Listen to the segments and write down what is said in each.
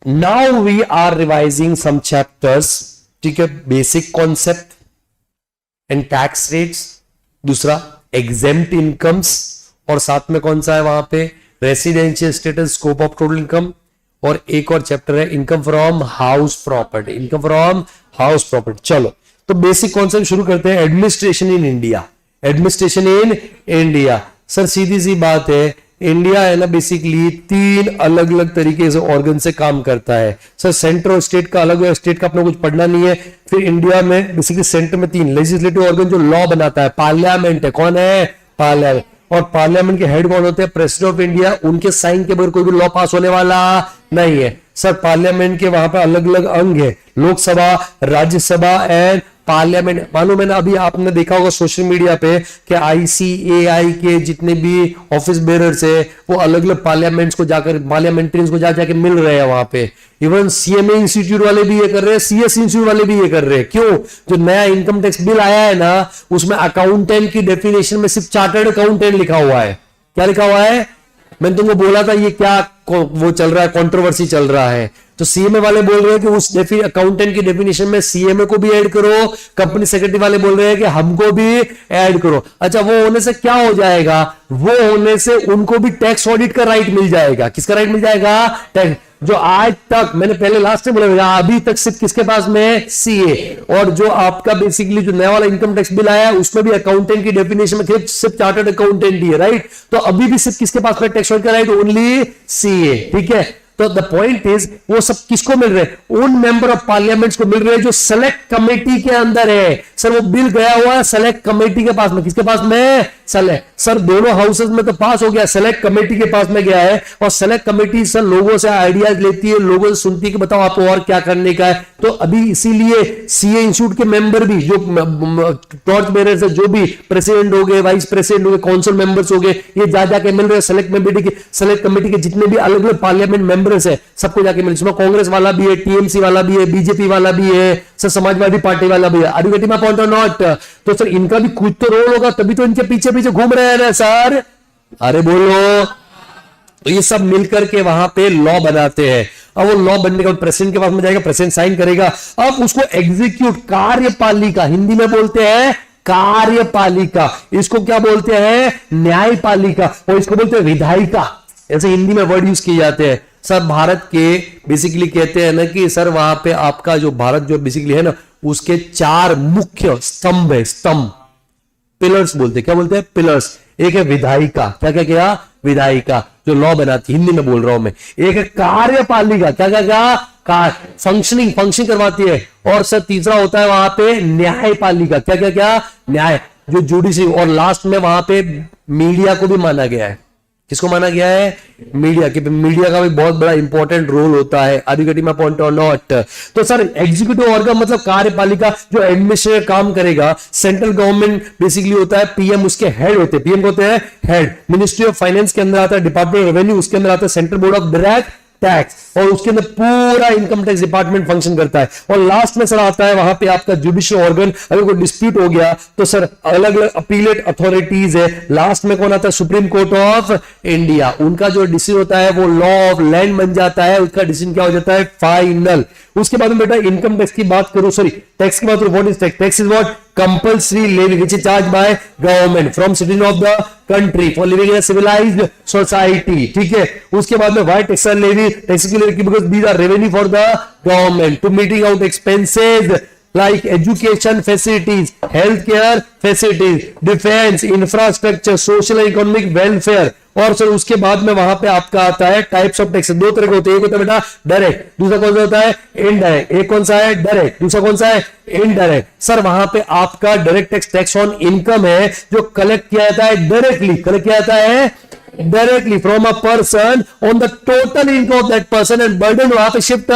Now we are revising some chapters, ठीक है, basic concept and tax rates, दूसरा exempt incomes, और साथ में कौन सा है वहां पे residential status, scope of total income, और एक और चैप्टर है income from house property, income from house property. चलो तो बेसिक कॉन्सेप्ट शुरू करते हैं। Administration in India, administration in India. Sir सीधी सी बात है, इंडिया है ना बेसिकली 3 अलग अलग तरीके से ऑर्गन से काम करता है। सर सेंटर और स्टेट का अलग है, स्टेट का अपना कुछ पढ़ना नहीं है। फिर इंडिया में बेसिकली सेंटर में 3 लेजिस्लेटिव ऑर्गन जो लॉ बनाता है, पार्लियामेंट है, कौन है पार्लियामेंट, और पार्लियामेंट के हेड कौन होते हैं प्रेसिडेंट ऑफ इंडिया, उनके साइन के बगैर कोई भी लॉ पास होने वाला नहीं है। सर पार्लियामेंट के वहां पे अलग अलग अंग है, लोकसभा, राज्यसभा एंड पार्लियामेंट। मालूम है ना, अभी आपने देखा होगा सोशल मीडिया पे कि ICAI के जितने भी ऑफिस बेरर्स है वो अलग अलग पार्लियामेंट्स को जाकर, पार्लियामेंट्रियंस को जाके मिल रहे हैं वहां पे। इवन CMA इंस्टीट्यूट वाले भी ये कर रहे हैं, CS इंस्टीट्यूट वाले भी ये कर रहे हैं। क्यों? जो नया इनकम टैक्स बिल आया है ना, उसमें अकाउंटेंट की डेफिनेशन में सिर्फ चार्टर्ड अकाउंटेंट लिखा हुआ है। क्या लिखा हुआ है? मैंने तुमको बोला था ये क्या वो चल रहा है, कंट्रोवर्सी चल रहा है। तो CMA वाले बोल रहे हैं कि उस अकाउंटेंट की डेफिनेशन में CMA को भी ऐड करो, कंपनी सेक्रेटरी वाले बोल रहे हैं कि हमको भी ऐड करो। अच्छा, वो होने से क्या हो जाएगा? वो होने से उनको भी टैक्स ऑडिट का राइट मिल जाएगा। किसका राइट मिल जाएगा? टैक्स। जो आज तक मैंने पहले लास्ट में बोला, अभी तक सिर्फ किसके पास में? CA। और जो आपका बेसिकली जो नया वाला इनकम टैक्स बिल आया है उसमें भी अकाउंटेंट की डेफिनेशन में सिर्फ चार्टर्ड अकाउंटेंट ही है, राइट। तो अभी भी सिर्फ किसके पास में टैक्स ऑडिट का राइट? ओनली CA, ठीक है। तो द पॉइंट इज वो सब किसको मिल रहे हैं? उन मेंबर ऑफ पार्लियामेंट को मिल रहे हैं जो सेलेक्ट कमेटी के अंदर है। सर वो बिल गया हुआ है सेलेक्ट कमेटी के पास में। किसके पास में? सेलेक्ट। सर दोनों हाउसेस में तो पास हो गया, सेलेक्ट कमेटी के पास में गया है, और सेलेक्ट कमेटी सर लोगों से आइडियाज लेती है, लोगों से सुनती है कि बताओ आपको और क्या करने का है। तो अभी इसीलिए CA इंस्टीट्यूट के मेंबर भी जो टॉर्च बेरर्स है, जो भी प्रेसिडेंट हो गए, वाइस प्रेसिडेंट हो गए, काउंसिल मेंबर्स हो गए, ये जा जाके मिल रहे हैं सेलेक्ट कमेटी के जितने भी अलग अलग पार्लियामेंट मेंबर्स है सबको जाके मिल। इसमें कांग्रेस वाला भी है, TMC वाला भी है, BJP वाला भी है, सर समाजवादी पार्टी वाला भी है। Are you getting my point और नॉट? तो सर इनका भी कुछ तो रोल होगा, तभी तो इनके पीछे पीछे घूम रहे हैं ना सर। अरे बोलो। तो ये सब मिलकर के वहां पे लॉ बनाते हैं। अब वो लॉ बनने के बाद प्रेसिडेंट के पास में जाएगा, प्रेसिडेंट साइन करेगा। अब उसको एग्जीक्यूट, कार्यपालिका, हिंदी में बोलते हैं कार्यपालिका, इसको क्या बोलते हैं? न्यायपालिका, और इसको बोलते हैं विधायिका। ऐसे हिंदी में वर्ड यूज किए जाते हैं। सर भारत के बेसिकली कहते हैं ना कि सर वहां पे आपका जो भारत जो बेसिकली है ना, उसके 4 मुख्य स्तंभ है, स्तंभ, पिलर्स बोलते हैं। क्या बोलते हैं? पिलर्स। एक है विधायिका, क्या क्या क्या? विधायिका, जो लॉ बनाती, हिंदी में बोल रहा हूं मैं। एक है कार्यपालिका, क्या क्या क्या? फंक्शनिंग करवाती है। और सर तीसरा होता है वहां पे न्यायपालिका, क्या क्या क्या? न्याय, जो जुडिशरी। और लास्ट में वहां पे मीडिया को भी माना गया है। किसको माना गया है? मीडिया के। मीडिया का भी बहुत बड़ा इंपॉर्टेंट रोल होता है। Are you getting my point और नॉट? तो सर एग्जीक्यूटिव ऑर्गन मतलब कार्यपालिका जो एडमिनिस्ट्रेटिव काम करेगा। सेंट्रल गवर्नमेंट बेसिकली होता है, PM उसके हेड होते हैं। PM होते हैं हेड। मिनिस्ट्री ऑफ फाइनेंस के अंदर आता है डिपार्टमेंट ऑफ रेवेन्यू, उसके अंदर आता है central board of direct tax, और उसके अंदर पूरा इनकम टैक्स डिपार्टमेंट फंक्शन करता है। और लास्ट में सर आता है वहां पे आपका जुडिशियल ऑर्गन। अगर कोई डिस्प्यूट हो गया तो सर अलग अलग अपीलेट अथॉरिटीज है। लास्ट में कौन आता है? Supreme court of India. उनका जो डिसीजन होता है वो लॉ ऑफ लैंड बन जाता है, उसका डिसीजन क्या हो जाता है? फाइनल। उसके बाद में बेटा इनकम टैक्स की बात करो, सॉरी टैक्स की बात करो। What is tax? Tax is what? Compulsory levy which is charge by government from citizen of the country for living in a civilised society, ठीक है। उसके बाद में व्हाई टैक्स लेवी? टैक्स की levy because these are revenue for the government to meeting out expenses like education facilities, healthcare facilities, defense, infrastructure, social and economic welfare। और sir उसके बाद में वहां पे आपका आता है टाइप्स ऑफ टैक्स। 2 तरह के होते हैं, एक होता है बेटा डायरेक्ट, दूसरा कौन सा होता है? इनडायरेक्ट। एक कौन सा है? डायरेक्ट, दूसरा कौन सा है? इनडायरेक्ट। सर वहां पे आपका direct tax, tax on income है, जो कलेक्ट किया जाता है डायरेक्टली, कलेक्ट किया जाता है directly from a person on the total income of that person, and burden वहां पे शिफ्ट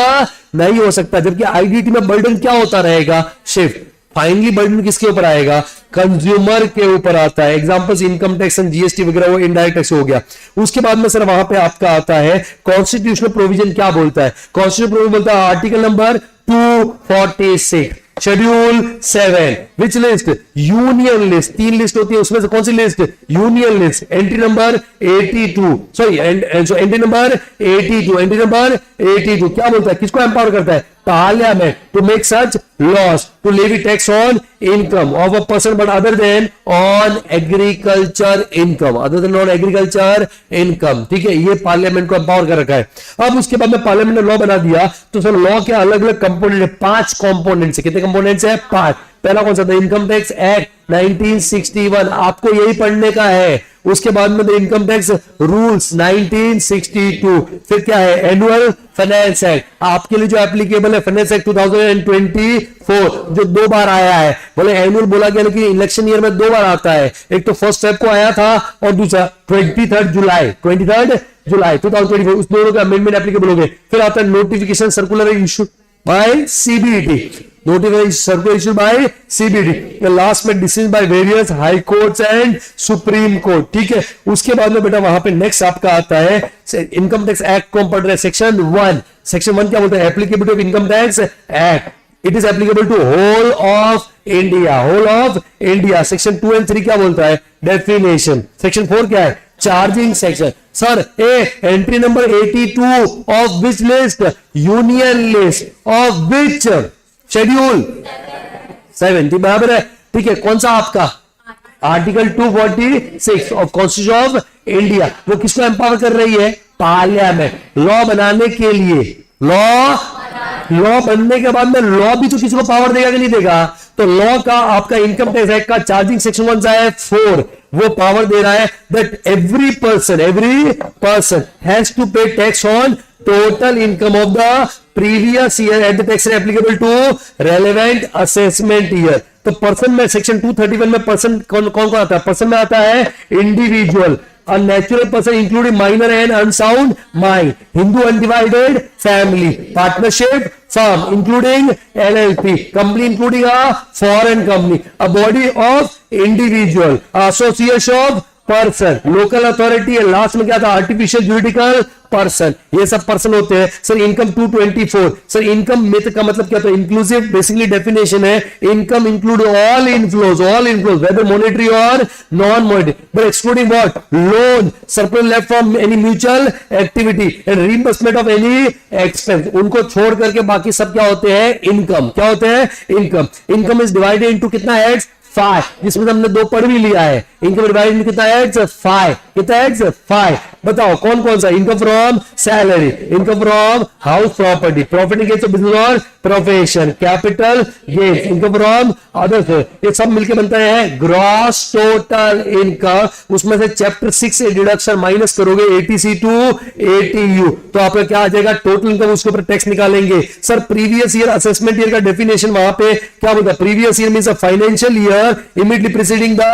नहीं हो सकता। जबकि IDT में बर्डन क्या होता रहेगा? शिफ्ट। फाइनली बर्डन किसके ऊपर आएगा? कंज्यूमर के ऊपर आता है। Examples income tax and GST वगैरह वो इनडायरेक्ट टैक्स हो गया। उसके बाद में सर वहां पे आपका आता है कॉन्स्टिट्यूशनल प्रोविजन। क्या बोलता है कॉन्स्टिट्यूशनल प्रोविजन? बोलता है article number 246, schedule 7, which list? Union list. 3 list होती है, उसमें से कौन सी list? Union list. Entry number 82, sorry entry number 82, entry number 82 क्या बोलता है, किसको एम्पावर करता है? Parliament to make such laws to levy tax on income of a person but other than on agriculture income, other than on agriculture income. ठीक है, ये parliament को एम्पावर कर रखा है। अब उसके बाद में पार्लियामेंट ने लॉ बना दिया, तो सर लॉ के अलग अलग कंपोनेंट है, 5 कंपोनेंट्स है। कितने कंपोनेंट्स है? 5। पहला कौन सा था? इनकम टैक्स एक्ट 1961, आपको यही पढ़ने का है। उसके बाद में इनकम टैक्स रूल्स 1962, फिर क्या है? एनुअल फाइनेंस एक्ट, आपके लिए जो एप्लीकेबल है फाइनेंस एक्ट 2024, जो 2 बार आया है। बोले एनुअल बोला गया लेकिन इलेक्शन ईयर में 2 बार आता है, एक तो 1 फेब को आया था और दूसरा 23 जुलाई 2024, उस दोनों का अमेंडमेंट एप्लीकेबल हो गए। फिर आता है notification circular issue by CBD, notification circular issue by CBD, last में decision by various high courts and supreme court. ठीक है, उसके बाद में बेटा वहां पे नेक्स्ट आपका आता है इनकम टैक्स एक्ट को हम पढ़ रहे हैं, सेक्शन 1। सेक्शन 1 क्या बोलता है? Applicability of income tax act, it is applicable to whole of India, whole of India. Section 2 and 3 क्या बोलता है? डेफिनेशन। सेक्शन 4 क्या है? Charging section. Sir entry number 82 of which list? Union list of which? Schedule 7, बराबर है। ठीक है, कौन सा आपका? Article 246 of constitution of India. वो किसको एम्पावर कर रही है? पार्लियामेंट। लॉ बनाने के लिए, लॉ बनने के बाद में लॉ भी तो किसी को पावर देगा कि नहीं देगा? तो लॉ का आपका इनकम टैक्स एक्ट का चार्जिंग सेक्शन 1 है 4, वो पावर दे रहा है that every person has to pay tax on total income of the previous year at the tax rate applicable to relevant assessment year. तो पर्सन में सेक्शन 231 में person कौन कौन आता है? पर्सन में आता है individual, a natural person including minor and unsound mind, Hindu undivided family, partnership firm including LLP, company including a foreign company, a body of individual, association of person, local authority है, last में क्या था? Artificial juridical person, ये सब person होते हैं। Sir income 224, sir income में का मतलब क्या था? इंक्लूसिव, बेसिकली डेफिनेशन है income include all inflows whether monetary और non monetary, but excluding what? Loan, surplus left from any mutual activity and reimbursement of any expense, उनको छोड़ करके बाकी सब क्या होते हैं? इनकम। क्या होते हैं? Income. Income is divided into कितना हेड्स? 5, जिसमें हमने 2 पढ़ भी लिया है। इनकम डिवाइडेड कितना है? 5। कितना है? 5। बताओ कौन कौन सा? Income from salary, income from house property, profit in case of business और profession, capital gain, income from others, ये सब मिलके बनता है ग्रॉस टोटल इनकम। उसमें से चैप्टर 6 से डिडक्शन माइनस करोगे 80C टू 80U, तो आपका क्या आ जाएगा? Total income. उसके ऊपर टैक्स निकालेंगे। Sir previous year assessment year का डेफिनेशन वहां पे क्या बोलता है? Previous year means a financial year immediately preceding the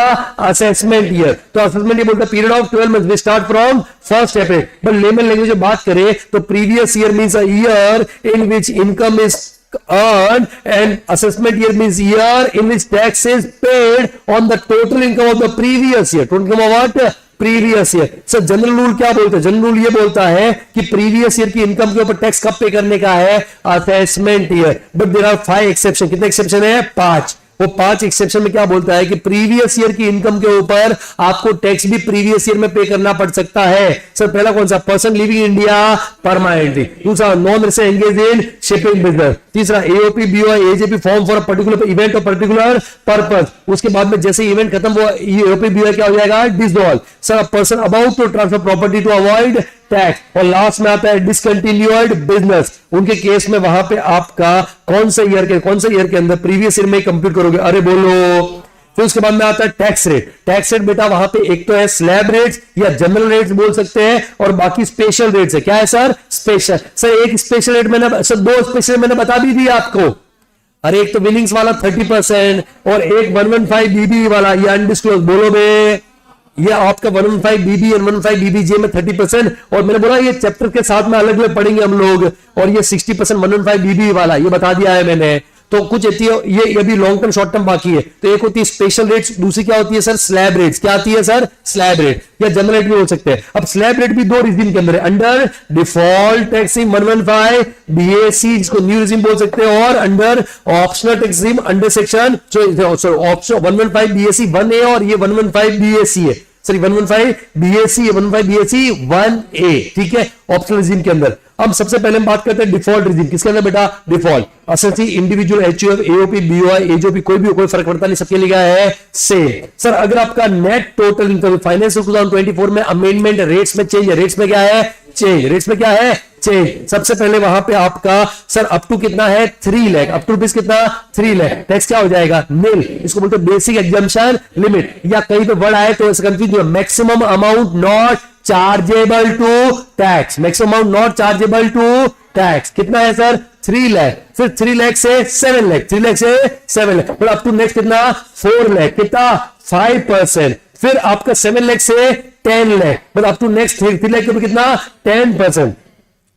assessment year, तो assessment year बोलता है period of 12 months, we start from 1st April, but layman language में बात करें तो previous year means a year in which income is earned and assessment year means year in which tax is paid on the total income of the previous year, total income of what? Previous year. Sir general rule क्या बोलते हैं? General rule ये बोलता है कि previous year की income के ऊपर टैक्स कब पे करने का है? Assessment year. But there are 5 exception. कितने एक्सेप्शन है? 5। वो 5 एक्सेप्शन में क्या बोलता है कि प्रीवियस ईयर की इनकम के ऊपर आपको टैक्स भी प्रीवियस ईयर में पे करना पड़ सकता है। सर पहला कौन सा? पर्सन लिविंग इंडिया परमानेंटली, दूसरा non resident engage in shipping business, तीसरा AOP BOI AJP form for a particular event और पर्टिकुलर पर्पस। उसके बाद में जैसे इवेंट खत्म हुआ एओपी बीओआई क्या हो जाएगा? Dissolve. Sir person about to transfer property to avoid tax, और लास्ट में आता है डिसकंटिन्यूड बिजनेस। उनके केस में वहां पे आपका कौन से ईयर के अंदर प्रीवियस ईयर में कंप्यूट करोगे? अरे बोलो। फिर उसके बाद में आता है टैक्स रेट। टैक्स रेट बेटा वहां पे एक तो है स्लैब रेट्स या जनरल रेट्स बोल सकते हैं, और बाकी स्पेशल रेट्स है। क्या है सर? स्पेशल। सर एक स्पेशल रेट मैंने, सर 2 स्पेशल मैंने बता भी दिया आपको। अरे एक तो विनिंग्स वाला 30% और एक 115BB वाला, ये अनडिस्क्लोज। बोलो बे, ये आपका 115BB और 115BBJ में 30%, और मैंने बोला ये चैप्टर के साथ में अलग अलग पढ़ेंगे हम लोग, और ये 60% 115BB वाला ये बता दिया है मैंने। तो कुछ ये अभी लॉन्ग टर्म शॉर्ट टर्म बाकी है। तो एक होती है स्पेशल रेट्स, दूसरी क्या होती है सर, स्लैब रेट्स। क्या आती है सर, स्लैब रेट या जनरल रेट भी हो सकते हैं। अब स्लैब रेट भी दो रिजीम के अंदर है, अंडर डिफॉल्ट टैक्स 115 बीएसी, जिसको न्यू रिजीम बोल सकते हैं, और under optional tax regime under section option 115 BAC 1A और ये 115 बीएसी है, सॉरी 115 बीएसी 115 बीएसी 1A, ठीक है, ऑप्शनल रिजीम के अंदर। अब सबसे पहले हम बात करते हैं डिफॉल्ट रिजीम। किसके अंदर बेटा, default. SSC, individual, HUF, AOP, BOI, AJP, कोई भी, कोई फर्क पड़ता नहीं, सबके लिए है सेम। सर अगर आपका नेट टोटल इनकम फाइनेंस 2024 में अमेंडमेंट रेट्स में चेंज है, रेट्स में क्या है, चेंज, रेट्स में क्या है, चेंज। सबसे पहले वहां पे आपका सर अप टू कितना है, 3 लाख, अप टू रुपीज कितना, 3 लाख। टैक्स क्या हो जाएगा, नील। इसको बोलते हैं बेसिक एग्जम्पशन लिमिट, या कहीं पे वर्ड आए तो confuse, maximum amount not chargeable to tax, maximum amount not chargeable to tax कितना है सर, 3 लाख। फिर 3 लाख से 7 लाख, 3 लाख से 7 लाख, फिर अप टू नेक्स्ट कितना, 4 लाख, कितना 5%। फिर आपका 7 लाख से 10 लाख, मतलब अप टू नेक्स्ट 3 लाख के ऊपर कितना, 10%।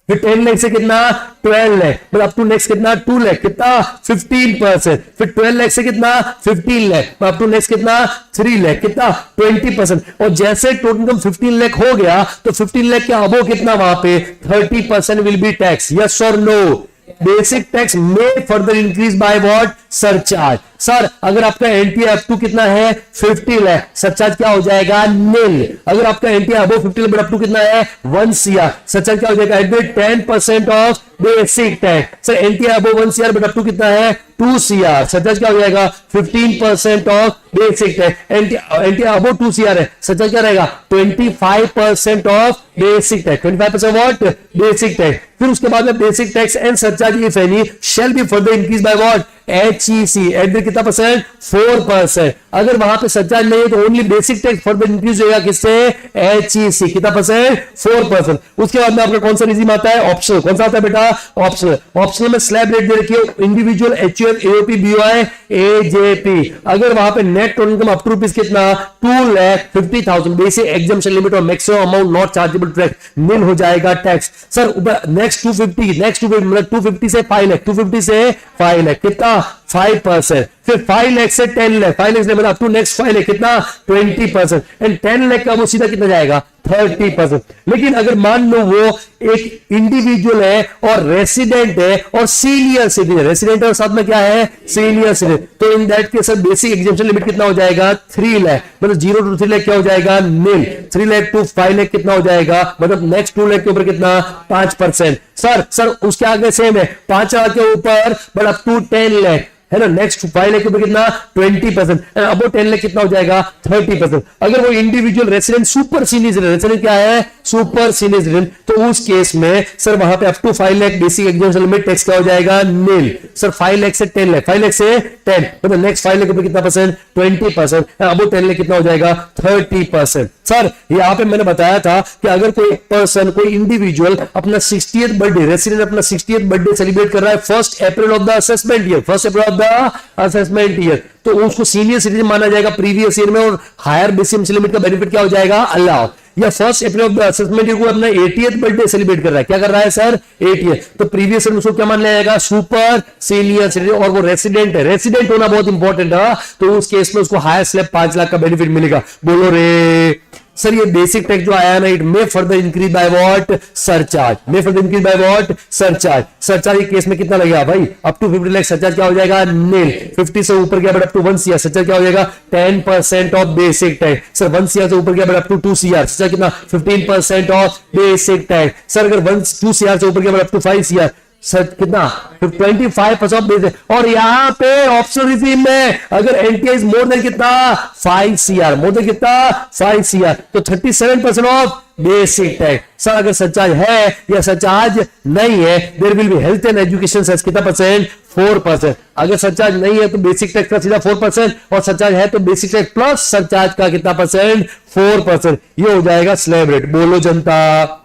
फिर 10 लाख से कितना, 12 लाख, मतलब अप टू नेक्स्ट कितना, 2 लाख, कितना 15%। फिर 12 लाख से कितना, 15 लाख, अप टू नेक्स्ट कितना, 3 लाख, कितना 20%। और जैसे टोटल इनकम 15 लाख हो गया तो 15 लाख के अबो कितना वहां पे 30% विल बी टैक्स, यस और नो। बेसिक टैक्स में further increase by what, surcharge. Sir अगर आपका एनटीए अप टू कितना है, 50 लाख, सरचार्ज क्या हो जाएगा, नील। अगर आपका NTA above 50 lakh up to कितना है, 1 CR, सरचार्ज क्या हो जाएगा, 10% of basic tax. Sir NTA above 1 CR but up to कितना है, 2 CR, सरचार्ज क्या हो जाएगा, 15% of basic tax. NTA above 2 CR है, सरचार्ज क्या रहेगा, 25% of basic tax, 25% what, basic tax. फिर उसके बाद में basic tax and surcharge if any shall be further increase by what, HEC, at कितना परसेंट, 4%। अगर वहां पे सरचार्ज नहीं है तो only basic tax further increase होगा किससे, HEC, कितना परसेंट, 4%। उसके बाद में आपका कौन सा रिजीम आता है, ऑप्शनल। कौन सा आता है बेटा, ऑप्शनल। ऑप्शनल में स्लैब रेट दे रखी है, individual, HUF, AOP, BOI, AJP. अगर वहां पे net total income up to rupees कितना, 2,50,000, बेसिक एग्जम्पशन लिमिट और maximum amount not chargeable tax, nil हो जाएगा टैक्स। सर नेक्स्ट 250 मतलब 250 से 5 लाख, 250 से 5 लाख, कितना 5%। फिर 5 लाख से 10 लाख, 5 लाख से मतलब टू नेक्स्ट 5 लाख, कितना 20%। एंड 10 लाख का वो सीधा कितना जाएगा, 30%। लेकिन अगर मान लो वो एक इंडिविजुअल है और रेसिडेंट है और सीनियर सिटीजन, रेसिडेंट और साथ में क्या है, सीनियर सिटीजन, तो in that case basic exemption limit कितना हो जाएगा, 3 लाख, मतलब 0 to 3 लाख क्या हो जाएगा, नील। 3 लाख to 5 लाख कितना हो जाएगा, मतलब नेक्स्ट 2 लाख के ऊपर कितना, 5%। सर उसके आगे सेम है, 5 लाख के ऊपर बट अप टू 10 लाख है ना, नेक्स्ट 5 लाख के ऊपर कितना, 20%, अब 10 लाख कितना हो जाएगा, 30%। अगर वो individual resident super senior citizen, resident क्या है, सुपर सीनियर सिटीजन, तो उस केस में सर वहां पे up to 5 lakh basic exemption limit tax क्या हो जाएगा, नील। सर 5 लाख से 10 लाख, 5 लाख से 10 मतलब नेक्स्ट 5 लाख के ऊपर कितना परसेंट, 20%, अब 10 लाख कितना हो जाएगा, 30%। सर यहाँ पे मैंने बताया था कि अगर कोई पर्सन, कोई इंडिविजुअल अपना 60th बर्थडे, रेसिडेंट अपना 60th बर्थडे सेलिब्रेट कर रहा है 1 अप्रैल of the assessment year, 1 April of the assessment year, तो उसको सीनियर सिटीजन माना जाएगा प्रीवियस ईयर में, और हायर बेसिक लिमिट का बेनिफिट क्या हो जाएगा, अलाउ। या 1 अप्रैल ऑफ द असेसमेंट ईयर को अपना 80th बर्थडे सेलिब्रेट कर रहा है, क्या कर रहा है सर, 80th, तो प्रीवियस ईयर उसको क्या मान लिया जाएगा, सुपर सीनियर सिटीजन, और वो रेसिडेंट है, रेसिडेंट होना बहुत इंपॉर्टेंट है, तो उस केस में उसको हायर स्लैब 5 लाख का बेनिफिट मिलेगा। बोलो रे सर, ये बेसिक टैक्स जो आया ना, it may further increase by what, surcharge, may further increase by what, surcharge. Surcharge के केस में कितना लगेगा भाई, अप टू 50 लाख सरचार्ज क्या हो जाएगा, नील। 50 से ऊपर गया but up to 1 CR, surcharge क्या हो जाएगा, 10% of basic tax. Sir 1 CR से ऊपर गया but up to 2 CR, surcharge कितना, 15% ऑफ बेसिक टैक्स। सर अगर 2 CR से ऊपर गया but up to 5 CR, sir कितना, 25% बेसिक। और यहां पे ऑप्शनल रिजीम में अगर एनटीए इज मोर देन कितना, 5 CR, मोर देन कितना, 5 CR, तो 37% ऑफ बेसिक टैक्स। सर अगर सरचार्ज है या सरचार्ज नहीं है, there will be health and education cess कितना परसेंट, 4%। अगर सरचार्ज नहीं है तो बेसिक टैक्स का सीधा 4%, और सरचार्ज है तो बेसिक टैक्स प्लस सरचार्ज का कितना परसेंट, 4%। ये हो जाएगा स्लैब रेट। बोलो जनता।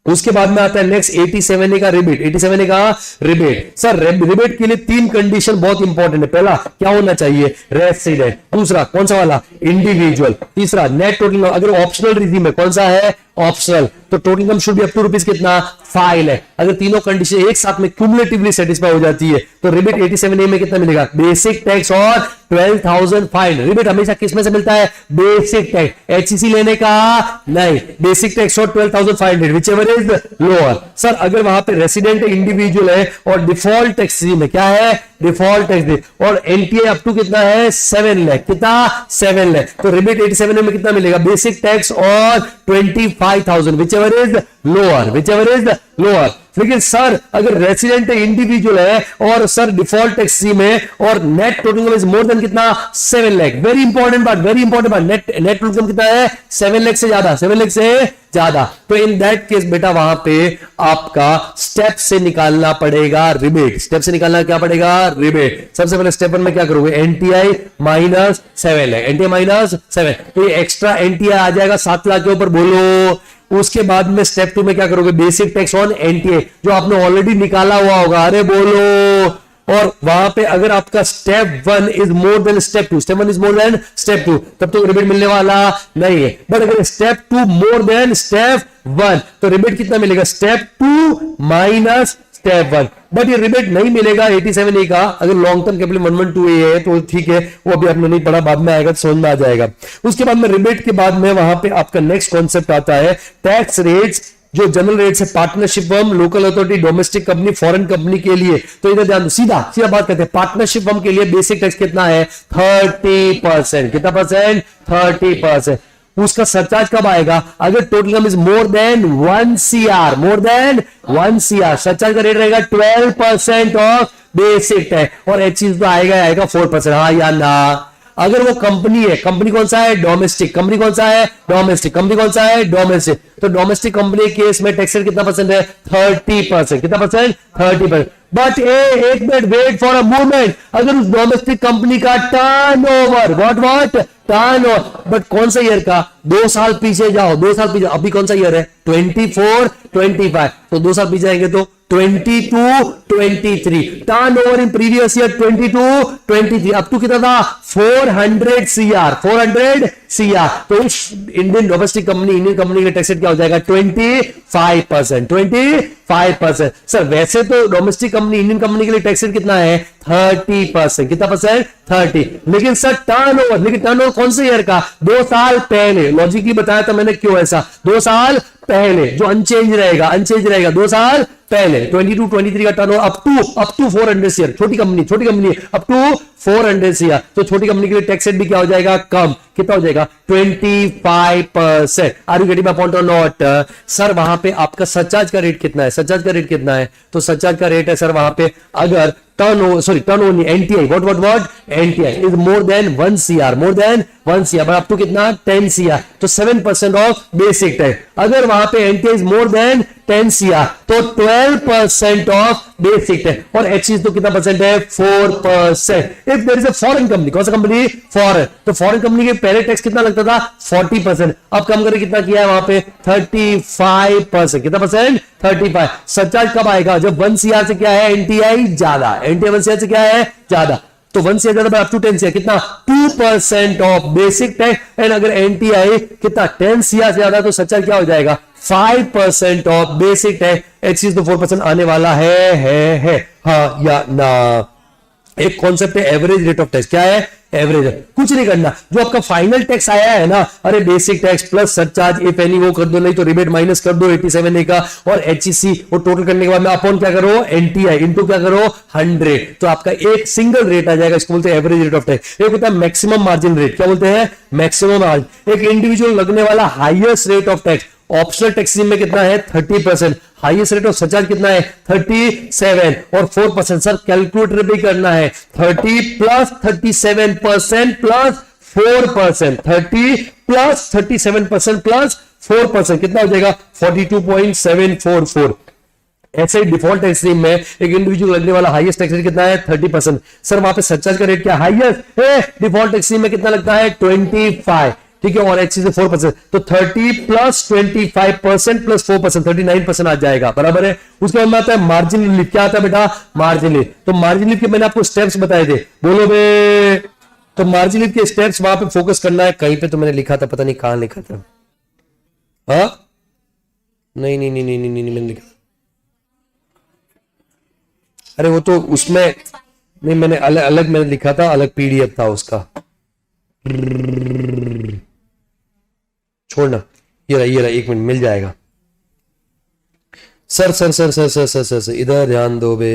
उसके बाद में आता है नेक्स्ट 87A का रिबेट। 87A का रिबेट। सर रिबेट के लिए 3 कंडीशन बहुत इंपॉर्टेंट है। पहला क्या होना चाहिए, रेसिडेंट। दूसरा कौन सा वाला, इंडिविजुअल। तीसरा नेट टोटल, अगर ऑप्शनल रिजीम है कौन सा है, ऑप्शनल, तो total income should be up to rupees कितना 5 लाख। अगर तीनों कंडीशन एक साथ में क्यूमुलेटिवली सेटिस्फाई हो जाती है तो रिबेट 87A में कितना मिलेगा, बेसिक टैक्स और 12,500। रिबेट हमेशा किस में से मिलता है, बेसिक टैक्स, एचसीसी लेने का नहीं, बेसिक टैक्स और 12,500 which ever is lower. Sir अगर वहां पे रेसिडेंट इंडिविजुअल है और डिफॉल्ट टैक्स में क्या है, डिफॉल्ट टैक्स और एनटीए अप टू कितना है 7 लाख, कितना 7 लाख, तो रिबेट 87 में कितना मिलेगा, बेसिक टैक्स और 25,000 which ever is lower, which ever is lower. लेकिन सर अगर रेसिडेंट इंडिविजुअल है और सर डिफॉल्ट टैक्स में और net total income is more then कितना 7 लाख, वेरी इंपॉर्टेंट बात, वेरी इंपॉर्टेंट बात, नेट टोटल इनकम कितना है 7 लाख से ज्यादा, 7 लाख से ज्यादा, तो इन दैट केस बेटा वहां पे आपका स्टेप से निकालना पड़ेगा रिबेट। स्टेप से निकालना क्या पड़ेगा, रिबेट। सबसे पहले स्टेप 1 में क्या करोगे, NTI minus 7 lakh, NTI minus 7, तो ये एक्स्ट्रा एनटीआई आ जाएगा 7 लाख के ऊपर, बोलो। उसके बाद में स्टेप 2 में क्या करोगे, बेसिक टैक्स ऑन एनटीए जो आपने ऑलरेडी निकाला हुआ होगा, अरे बोलो। और वहां पे अगर आपका step 1 is more then step 2, step 1 is more then step 2, तब तो रिबेट मिलने वाला नहीं है। बट अगर स्टेप 2 मोर देन स्टेप 1 तो रिबेट कितना मिलेगा, स्टेप 2 माइनस स्टेप 1। बट ये रिबेट नहीं मिलेगा 87A का, अगर लॉन्ग टर्म कैपिटल 112A है तो ठीक है, वो अभी आपने नहीं पढ़ा, बाद में आएगा तो समझ में आ जाएगा। उसके बाद में रिबेट के बाद में वहां पे आपका नेक्स्ट कॉन्सेप्ट आता है टैक्स रेट्स, जो जनरल रेट्स है, partnership firm, local authority, domestic company, foreign company के लिए। तो इधर ध्यान दो, सीधा सीधा बात करते हैं, पार्टनरशिप फर्म के लिए बेसिक टैक्स कितना है 30%, कितना परसेंट 30%। उसका सरचार्ज कब आएगा, अगर total income is more than 1 CR, more than 1 CR, surcharge का रेट रहेगा 12% ऑफ बेसिक टैक्स, और एच चीज तो आएगा 4%, हाँ या ना। अगर वो कंपनी है, कंपनी कौन सा है, डोमेस्टिक, कंपनी कौन सा है, डोमेस्टिक, कंपनी कौन सा है, डोमेस्टिक, तो डोमेस्टिक कंपनी के केस में टैक्स रेट कितना परसेंट है 30%, कितना परसेंट 30%। बट एक minute, wait for a moment, अगर उस डोमेस्टिक कंपनी का टर्नओवर, व्हाट टर्नओवर, बट कौन सा ईयर का, 2 साल पीछे जाओ, 2 साल पीछे, अभी कौन सा ईयर है 24, 25, तो 2 साल पीछे जाएंगे तो 22, 23, टर्नओवर इन प्रीवियस ईयर 22, 23, अब तो कितना था 400 CR, 400 CR, तो उस Indian domestic company, Indian company का टैक्स रेट क्या हो जाएगा 25%, 25%। सर वैसे तो डोमेस्टिक कंपनी, इंडियन कंपनी के लिए टैक्स रेट कितना है 30%, कितना परसेंट 30, लेकिन सर टर्नओवर, लेकिन टर्नओवर कौन से ईयर का, 2 साल पहले, लॉजिकली बताया था मैंने क्यों ऐसा, 2 साल पहले, जो अनचेंज रहेगा 2 साल पहले, 22, 23 का टर्नओवर अप टू 400 CR, छोटी कंपनी अप टू 400 CR, तो छोटी कंपनी के लिए टैक्स रेट भी क्या हो जाएगा, कम, कितना हो जाएगा 25%। Are you getting my point और नॉट। सर वहां पे आपका सरचार्ज का रेट कितना है, सरचार्ज का रेट कितना है, तो सरचार्ज का रेट है सर वहां पे, अगर turnover NTI, what NTI is more than 1 CR, more than 1 CR, but up to कितना 10 CR, तो 7% ऑफ बेसिक टैक्स। अगर वहां पे NTI is more than 10 CR तो 12% ऑफ बेसिक टैक्स, और एक्सीज तो कितना परसेंट है 4%। If there is a foreign company, कौन सा कंपनी, फॉरेन, तो फॉरेन कंपनी के पहले टैक्स कितना लगता था 40%, अब कम करके कितना किया है वहां पे 35%, कितना परसेंट 35। सरचार्ज कब आएगा, जब 1 CR से क्या है एनटीआई ज्यादा, एनटीआई 1 CR से क्या है ज्यादा, तो 1 CR ज्यादा अप टू 10 CR कितना 2% ऑफ बेसिक टैक्स, एंड अगर एनटीआई कितना 10 CR से ज्यादा तो सरचार्ज क्या हो जाएगा 5% ऑफ बेसिक टैक्स, एक्सीज तो 4% आने वाला है, हाँ या ना। एक कॉन्सेप्ट है एवरेज रेट ऑफ टैक्स, क्या है एवरेज, कुछ नहीं करना, जो आपका फाइनल टैक्स आया है ना, अरे basic tax plus surcharge if any वो कर दो, नहीं तो रिबेट माइनस कर दो 87A का, और एचईसी वो टोटल करने के बाद में अपॉन क्या करो एनटीआई इनटू क्या करो 100, तो आपका एक सिंगल रेट आ जाएगा, इसको बोलते हैं एवरेज रेट ऑफ टैक्स। एक होता है मैक्सिमम मार्जिन रेट, क्या बोलते हैं मैक्सिमम मार्जिन। एक इंडिविजुअल लगने वाला highest rate of tax, optional tax में कितना है 30%, हाईएस्ट रेट ऑफ सरचार्ज कितना है 37 और 4%। सर कैलकुलेटर भी करना है, 30 प्लस 37% प्लस 4%, 30 प्लस 37% प्लस 4%, कितना हो जाएगा 42.744। ऐसे ही डिफॉल्ट टैक्स में एक इंडिविजुअल लगने वाला हाईएस्ट टैक्स रेट कितना है 30%। सर वहां पे सरचार्ज का रेट क्या हाईएस्ट है, डिफॉल्ट टैक्स में कितना लगता है 25, ठीक है, और एचसी से 4%, तो 30 प्लस 25% प्लस 4%, 39% आ जाएगा, बराबर है। उसके बाद में आता है मार्जिन रिलीफ, क्या आता है बेटा मार्जिन रिलीफ, तो मार्जिन रिलीफ के मैंने आपको स्टेप्स बताए थे, बोलो बे, तो मार्जिन रिलीफ के स्टेप्स वहां पे फोकस करना है, कहीं पे तो मैंने लिखा था, पता नहीं कहां लिखा था, हाँ नहीं नहीं नहीं नहीं नहीं नहीं, मैंने लिखा, अरे वो तो उसमें नहीं, मैंने अलग अलग मैंने लिखा था, अलग पीडीएफ था उसका, छोड़ना। ये रहा 1 मिनट, मिल जाएगा। Sir sir sir sir sir sir sir sir इधर ध्यान दो बे,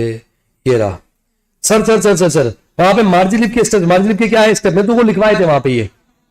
ये रहा। Sir sir sir sir sir वहां पे मार्जिन लिप के स्टेप, मार्जिन लिप के क्या है स्टेप, मैं तुमको लिखवाए थे वहां पे ये।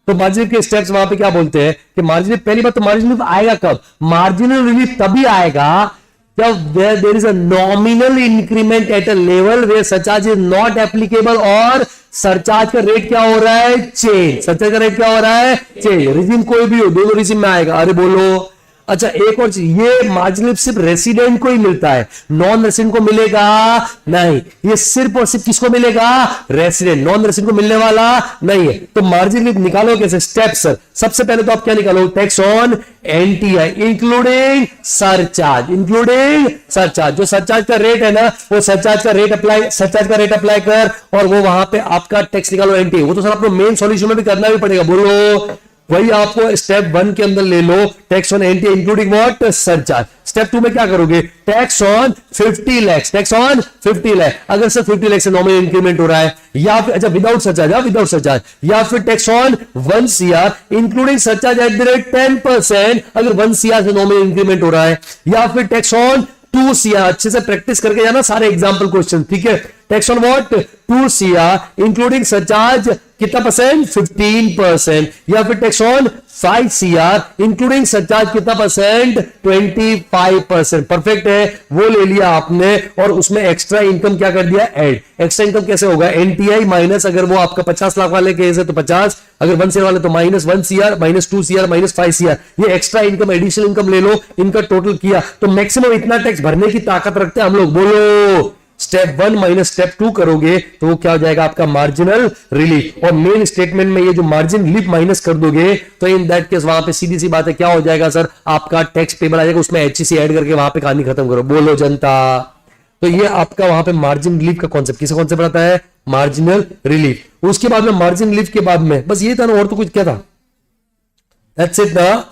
तो मार्जिन लिप के स्टेप्स वहां पे क्या बोलते हैं कि मार्जिन लिप, पहली बात तो मार्जिन लिप आएगा कब, मार्जिनल रिलीफ तभी आएगा जब there is a nominal increment at a level where surcharge is not applicable, और सरचार्ज का रेट क्या हो रहा है, चेंज। सरचार्ज का रेट क्या हो रहा है, चेंज। रिजिम कोई भी हो, दोनों रिजिम में आएगा। अरे बोलो। अच्छा एक और चीज, ये मार्जिन लिप सिर्फ रेसिडेंट को ही मिलता है, नॉन रेसिडेंट को मिलेगा नहीं। ये सिर्फ और सिर्फ किसको मिलेगा, रेसिडेंट, नॉन रेसिडेंट को मिलने वाला नहीं है। तो मार्जिन लिप निकालो कैसे, स्टेप्स। सबसे पहले तो आप क्या निकालो, tax on NTI including surcharge, including surcharge. जो सरचार्ज का रेट है ना, वो सरचार्ज का रेट अप्लाई, सरचार्ज का रेट अप्लाई कर, और वो वहां पे आपका टैक्स निकालो एनटीआई। वो तो सर आपको मेन सॉल्यूशन में भी करना भी पड़ेगा, बोलो वही आपको स्टेप 1 के अंदर ले लो, tax on NTI including what, surcharge. Step 2 में क्या करोगे, tax on 50 lakh, tax on 50 lakh. अगर सर 50 लाख से नॉमिनल इंक्रीमेंट हो रहा है, या फिर अच्छा विदाउट सरचार्ज, विदाउट सरचार्ज, या फिर tax on 1 CR including surcharge at the rate 10%, अगर 1 CR से नॉमिनल इंक्रीमेंट हो रहा है, या फिर टैक्स ऑन 2 CR। अच्छे से प्रैक्टिस करके जाना सारे एग्जाम्पल क्वेश्चन, ठीक है। Tax on what, 2 CR including surcharge कितना परसेंट, 15%, या फिर tax on 5 CR including surcharge कितना परसेंट, 25%। परफेक्ट है, वो ले लिया आपने, और उसमें एक्स्ट्रा इनकम क्या कर दिया, ऐड। एक्स्ट्रा इनकम कैसे होगा, एनटीआई माइनस, अगर वो आपका 50 लाख वाले केस है तो 50, अगर 1 CR वाले तो -1 CR, -2 CR, -5 CR। ये एक्स्ट्रा इनकम, एडिशनल इनकम ले लो, इनका टोटल किया तो मैक्सिमम इतना टैक्स भरने की ताकत रखते हैं हम लोग, बोलो। स्टेप 1 माइनस स्टेप 2 करोगे तो वो क्या हो जाएगा, आपका मार्जिनल रिलीफ। और मेन स्टेटमेंट में ये जो मार्जिन रिलीफ माइनस कर दोगे तो इन दैट केस वहां पे सीधी सी बात है, क्या हो जाएगा सर, आपका टैक्स पेबल आ जाएगा, उसमें एचईसी ऐड करके वहां पे कहानी खत्म करो, बोलो जनता। तो ये आपका वहां पे मार्जिन रिलीफ का कॉन्सेप्ट, किसका कॉन्सेप्ट आता है, मार्जिनल रिलीफ। उसके बाद में मार्जिन रिलीफ के बाद में बस ये था ना, और तो कुछ क्या था, दैट्स इट ना,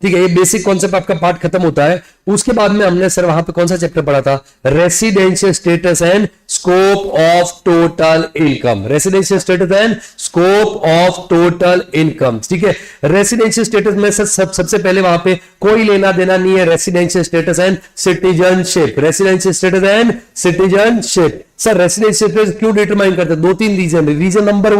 ठीक है। ये बेसिक कॉन्सेप्ट आपका पार्ट खत्म होता है। उसके बाद में हमने सर वहां पे कौन सा चैप्टर पढ़ा था, residential status and scope of total income, residential status and scope of total income, ठीक है। रेसिडेंशियल स्टेटस में सर सबसे पहले वहां पे कोई लेना देना नहीं है, residential status and citizenship, residential status and citizenship. Sir residential status क्यों डिटरमाइन करते हैं, 2-3 रीजन। रीजन नंबर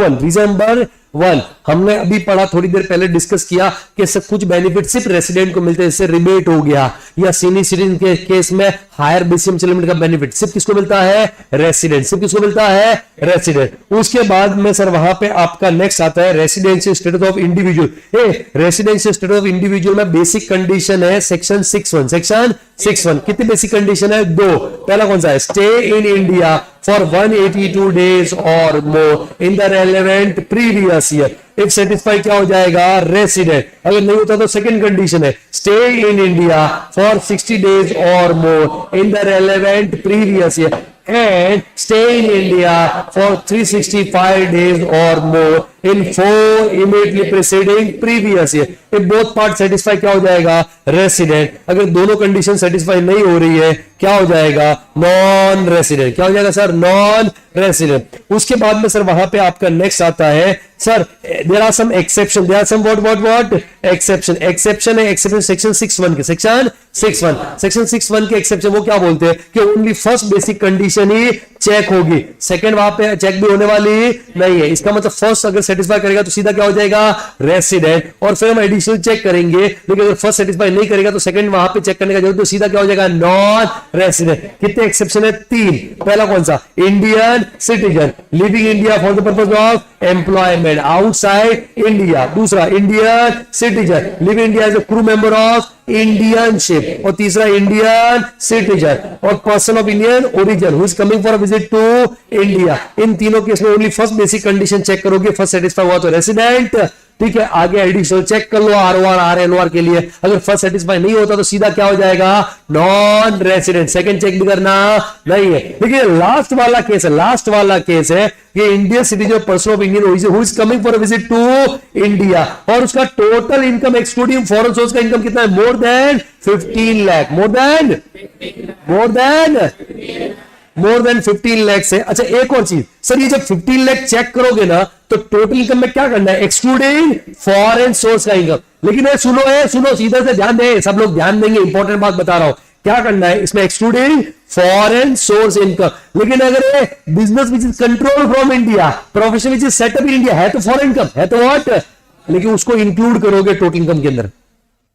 1 हमने अभी पढ़ा, थोड़ी देर पहले डिस्कस किया कि सब कुछ बेनिफिट सिर्फ रेसिडेंट को मिलते हैं, इससे रिबेट हो गया, या सीनियर सिटीजन के केस में हायर बेसिक लिमिट का बेनिफिट सिर्फ किसको मिलता है, रेसिडेंट, सिर्फ किसको मिलता है, रेसिडेंट। उसके बाद में सर वहां पे आपका नेक्स्ट आता है residential status of individual. Residential status of individual में बेसिक कंडीशन है सेक्शन 6(1), सेक्शन 6(1). कितनी बेसिक कंडीशन है, 2। पहला कौन सा है, stay in India for 182 days or more in the relevant previous year. If satisfy क्या हो जाएगा, रेसिडेंट। अगर नहीं होता तो सेकंड कंडीशन है, stay in India for 60 days or more in the relevant previous year and stay in India for 365 days or more in 4 immediately preceding previous year. If both parts satisfy क्या हो जाएगा, resident. अगर दोनों condition satisfy नहीं हो रही है क्या हो जाएगा, नॉन रेसिडेंट। क्या हो जाएगा सर, नॉन रेसिडेंट। उसके बाद में सर वहां पे आपका नेक्स्ट आता है sir there are some exception, there are some what exception. Exception है, एक्सेप्शन सेक्शन 6(1) के, सेक्शन 6(1) के एक्सेप्शन वो क्या बोलते हैं कि ओनली फर्स्ट बेसिक कंडीशन ही चेक होगी, सेकंड वहां पे चेक भी होने वाली नहीं है। इसका मतलब फर्स्ट अगर सेटिस्फाई करेगा तो सीधा क्या हो जाएगा, रेसिडेंट, और फिर हम एडिशनल चेक करेंगे। लेकिन अगर फर्स्ट सेटिस्फाई नहीं करेगा तो सेकंड वहां पे चेक करने का जरूरत, तो सीधा क्या हो जाएगा, नॉन रेसिडेंट। कितने एक्सेप्शन है, 3। पहला कौन सा, Indian citizen living India for the purpose of employment outside India. दूसरा, Indian citizen living India as a crew member of Indian ship. और तीसरा, Indian citizen or person of Indian origin who is coming for visit to India. इन तीनों case में only first basic condition check करोगे, first satisfy हुआ तो resident, ठीक है, आगे एडिशनल चेक कर लो ROR RNOR के लिए, अगर फर्स्ट सेटिस्फाई नहीं होता तो सीधा क्या हो जाएगा, नॉन रेसिडेंट। सेकंड चेक भी करना नहीं है। देखिए लास्ट वाला केस है, लास्ट वाला केस है, ये Indian citizen person of Indian origin who is coming for a visit to India, और उसका total income excluding foreign source का इनकम कितना है, more than 15 lakh, more than 15 lakh से। अच्छा एक और चीज सर, ये जब 15 लाख चेक करोगे ना तो टोटल इनकम में क्या करना है, एक्सक्लूडिंग फॉरेन सोर्स का इनकम। लेकिन सुनो सीधा से ध्यान दे, सब लोग ध्यान देंगे, इंपॉर्टेंट बात बता रहा हूं, क्या करना है इसमें, एक्सक्लूडिंग फॉरेन सोर्स इनकम। लेकिन अगर business which is control from India, profession which is setup in India, है तो फॉरेन इनकम, है तो व्हाट, लेकिन उसको इंक्लूड करोगे टोटल इनकम के अंदर,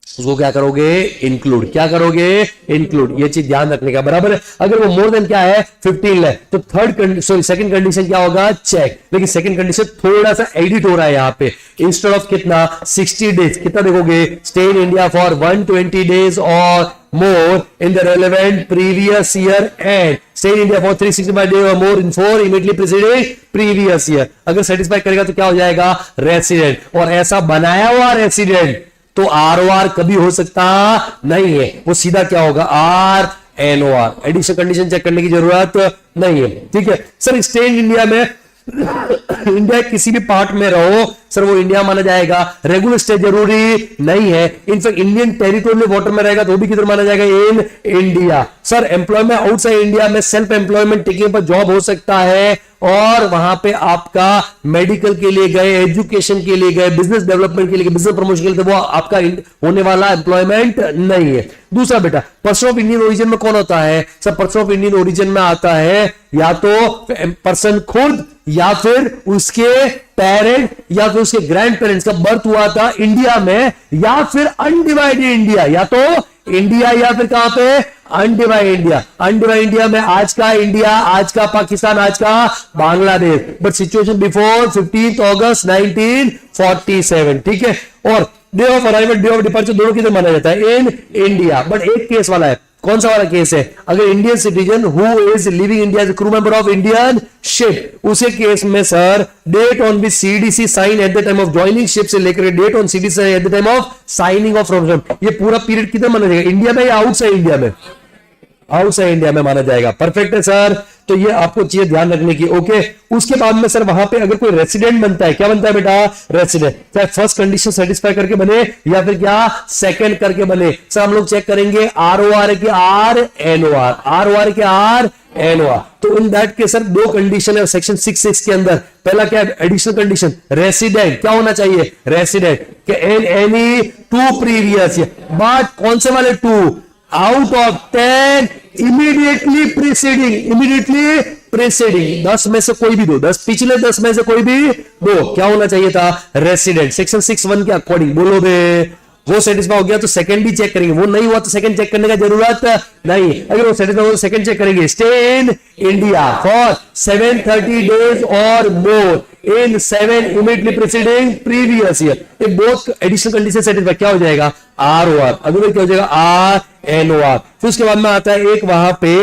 उसको क्या करोगे, इंक्लूड। क्या करोगे, इंक्लूड। ये चीज ध्यान रखने का, बराबर है। अगर वो मोर देन क्या है 15 लाख, तो सेकंड कंडीशन क्या होगा, चेक। लेकिन सेकंड कंडीशन थोड़ा सा एडिट हो रहा है यहाँ पे, इंस्टेड ऑफ कितना 60 डेज, कितना देखोगे, stay in India for 120 days और more in the relevant previous year and stay in India for 365 days or more in 4 immediately preceding previous year। अगर सेटिस्फाई करेगा तो क्या हो जाएगा, रेसिडेंट। और ऐसा बनाया हुआ रेसिडेंट तो ROR कभी हो सकता नहीं है, वो सीधा क्या होगा, RNOR। एडिशनल कंडीशन चेक करने की जरूरत नहीं है, ठीक है सर। स्टे इन इंडिया में इंडिया किसी भी पार्ट में रहो सर, वो इंडिया माना जाएगा, रेगुलर स्टे जरूरी नहीं है। इनफैक्ट इंडियन टेरिटोरियल वाटर में रहेगा तो भी किधर माना जाएगा, इन India. Sir employment outside India में सेल्फ एम्प्लॉयमेंट टेकिंग पर जॉब हो सकता है, और वहां पे आपका मेडिकल के लिए गए, एजुकेशन के लिए गए, बिजनेस डेवलपमेंट के लिए, बिजनेस प्रमोशन के लिए, तो वो आपका होने वाला एम्प्लॉयमेंट नहीं है। दूसरा बेटा, पर्सन ऑफ इंडियन ओरिजिन में कौन होता है, सब पर्सन ऑफ इंडियन ओरिजिन में आता है या तो पर्सन खुद, या फिर उसके पेरेंट, या फिर उसके ग्रैंड पेरेंट्स का बर्थ हुआ था इंडिया में, या फिर अनडिवाइडेड इंडिया, या तो इंडिया या फिर कहां पे, अनडिवाइडेड इंडिया। अनडिवाइडेड इंडिया में आज का इंडिया, आज का पाकिस्तान, आज का Bangladesh, but situation before 15 August 1947, ठीक है। और day of arrival, day of departure दोनों किधर माना जाता है, इन इंडिया। बट एक केस वाला है, कौन सा वाला केस है, अगर Indian citizen who is living India as crew member of Indian ship, उसे केस में sir date on which CDC sign at the time of joining ship से लेकर date on CDC eight the time of signing off from, ये पूरा period किधर माना जाएगा, India में या आउटसाइड इंडिया में, आउटसाइड इंडिया में माना जाएगा। परफेक्ट है सर, तो ये आपको चीजें ध्यान रखने की, ओके। उसके बाद में सर वहां पे अगर कोई रेसिडेंट बनता है, क्या बनता है बेटा, रेसिडेंट, चाहे फर्स्ट कंडीशन सेटिस्फाई करके बने या फिर क्या सेकंड करके बने। सर हम लोग चेक करेंगे ROR के RNOR, ROR के RNOR। तो इन दैट के सर दो कंडीशन है सेक्शन 6(6) के अंदर। पहला क्या है, एडिशनल कंडीशन, रेसिडेंट क्या होना चाहिए, resident in any 2 previous year, but कौन से वाले 2, आउट ऑफ 10 इमीडिएटली प्रीसीडिंग 10 में से कोई भी दो, 10 पिछले 10 में से कोई भी दो, क्या होना चाहिए था, रेसिडेंट। सेक्शन 6(1) के अकॉर्डिंग बोलो बे, वो सेटिस्फाई हो गया तो सेकंड भी चेक करेंगे, वो नहीं हुआ तो सेकंड चेक करने का जरूरत नहीं। अगर वो सेटिस्फाई हो तो सेकंड चेक करेंगे। Stay in India for 730 days और मोर इन 7 इमीडिएटली प्रीसीडिंग प्रीवियस ईयर, ये बोथ एडिशनल कंडीशन सेटिस्फाई क्या हो जाएगा, ROR। अगर क्या हो जाएगा, RNOR। फिर उसके बाद में आता है एक वहां पे,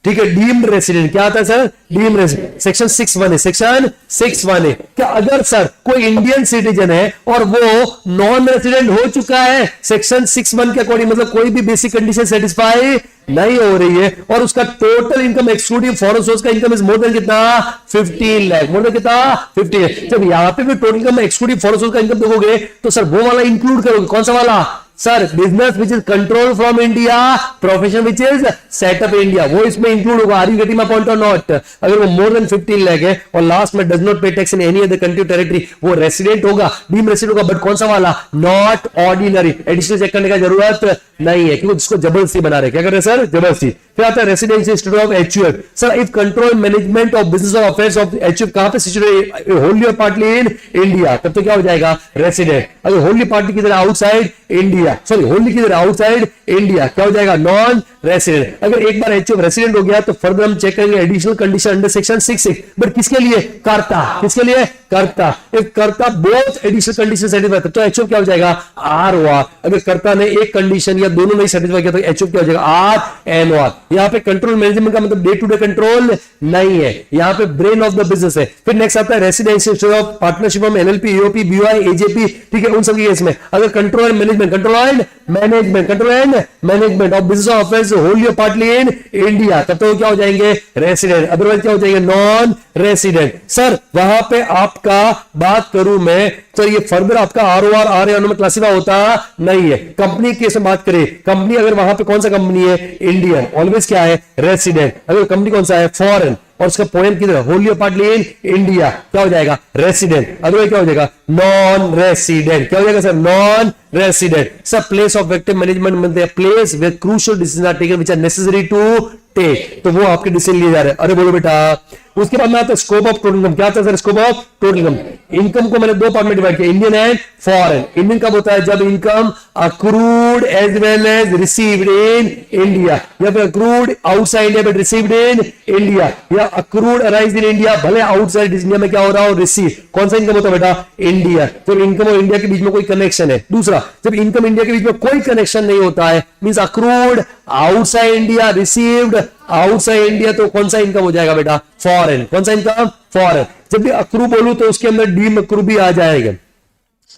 ठीक है, डीम्ड रेसिडेंट। क्या आता है सर, डीम्ड रेसिडेंट। सेक्शन 6(1) है, सेक्शन 6(1) है। क्या अगर सर कोई इंडियन सिटीजन है और वो नॉन रेसिडेंट हो चुका है सेक्शन 6(1) के अकॉर्डिंग, मतलब कोई भी बेसिक कंडीशन सेटिस्फाई नहीं हो रही है, और उसका total income excluding foreign source का इनकम इज मोर देन कितना, 15 लाख, मोर देन कितना, 15। जब यहाँ पे भी total income excluding foreign source का इनकम देखोगे तो सर वो वाला इंक्लूड करोगे, कौन सा वाला sir, business which is control from India, profession which is setup India, वो इसमें इंक्लूड होगा। Are you getting my point और नॉट? अगर वो मोर देन 15 लाख है और लास्ट में डज नॉट पे tax in any other country territory, वो रेसिडेंट होगा, डीम रेसिडेंट होगा, बट कौन सा वाला, नॉट ऑर्डिनरी। एडिशनल चेक करने का जरूरत नहीं है क्योंकि जिसको जबरदस्ती बना रहे, क्या कर रहे हैं सर, जबरदस्ती। फिर आता है residency institute of HUF। Sir if control management of business of affairs of HUF कहां पे सिचुएटेड, होली और पार्टली इन इंडिया, तब तो क्या हो जाएगा, रेसिडेंट। अगर होली पार्टली किधर, आउटसाइड इंडिया, सॉरी होली किधर, आउटसाइड इंडिया, क्या हो जाएगा, नॉन रेसिडेंट। अगर एक बार HUF रेसिडेंट हो गया तो फर्दर हम चेक करेंगे additional condition under section 6(6), but किसके लिए, करता, किसके लिए, कर्ता, एक कर्ता बोथ एडिशनल कंडीशन सेटिस्फाई तो एचओ क्या हो जाएगा आर ओ आर। अगर कर्ता ने एक कंडीशन या दोनों नहीं सेटिस्फाई किया तो एचओ क्या हो जाएगा आर एन ओ आर। यहाँ पे कंट्रोल मैनेजमेंट का मतलब डे टू डे कंट्रोल नहीं है, यहाँ पे ब्रेन ऑफ द बिजनेस है। फिर नेक्स्ट आता है residential of partnership of LLP, EOP, BOI, AJP, ठीक है, उन सब के केस में अगर control and management, control and management of business of affairs Holi और पार्टली इन इंडिया, तब तो क्या हो जाएंगे रेसिडेंट, अदरवाइज क्या हो जाएंगे नॉन रेसिडेंट। सर वहां पे आपका बात करूं मैं, सर ये फर्दर आपका आरओआर आरएन में क्लासिफाई होता नहीं है। कंपनी केस में बात करें, कंपनी अगर वहां पे कौन सा कंपनी है इंडियन, ऑलवेज क्या है रेसिडेंट। अगर कंपनी कौन सा है फॉरेन और उसका पॉइंट किधर होली और पार्टली इन इंडिया, क्या हो जाएगा रेसिडेंट, अदरवाइज क्या हो जाएगा नॉन रेसिडेंट। क्या हो जाएगा sir non resident. Sir place of active management मतलब है place where crucial decision are taken which are necessary to take, तो वो आपके डिसीजन लिए जा रहे हैं। अरे बोलो बेटा। उसके बाद में आता है स्कोप ऑफ टोटल इनकम। क्या आता है sir scope of total income? Income को मैंने दो पार्ट में डिवाइड किया, इंडियन एंड फॉरेन। इंडियन कब होता है जब income accrued as well as received in India, या फिर accrued outside India but received in India, या अक्रूड अराइज इन इंडिया भले आउटसाइड इंडिया में क्या हो रहा हो रिसीव। कौन सा इनकम होता है बेटा इंडिया, जब इनकम और इंडिया के बीच में कोई कनेक्शन है। दूसरा जब इनकम इंडिया के बीच में कोई कनेक्शन नहीं होता है, means accrued outside India received outside India, तो कौन सा इनकम हो जाएगा बेटा फॉरेन। कौन सा इनकम फॉरेन। जब भी अक्रू बोलूं तो उसके अंदर डीम अक्रू भी आ जाएगा।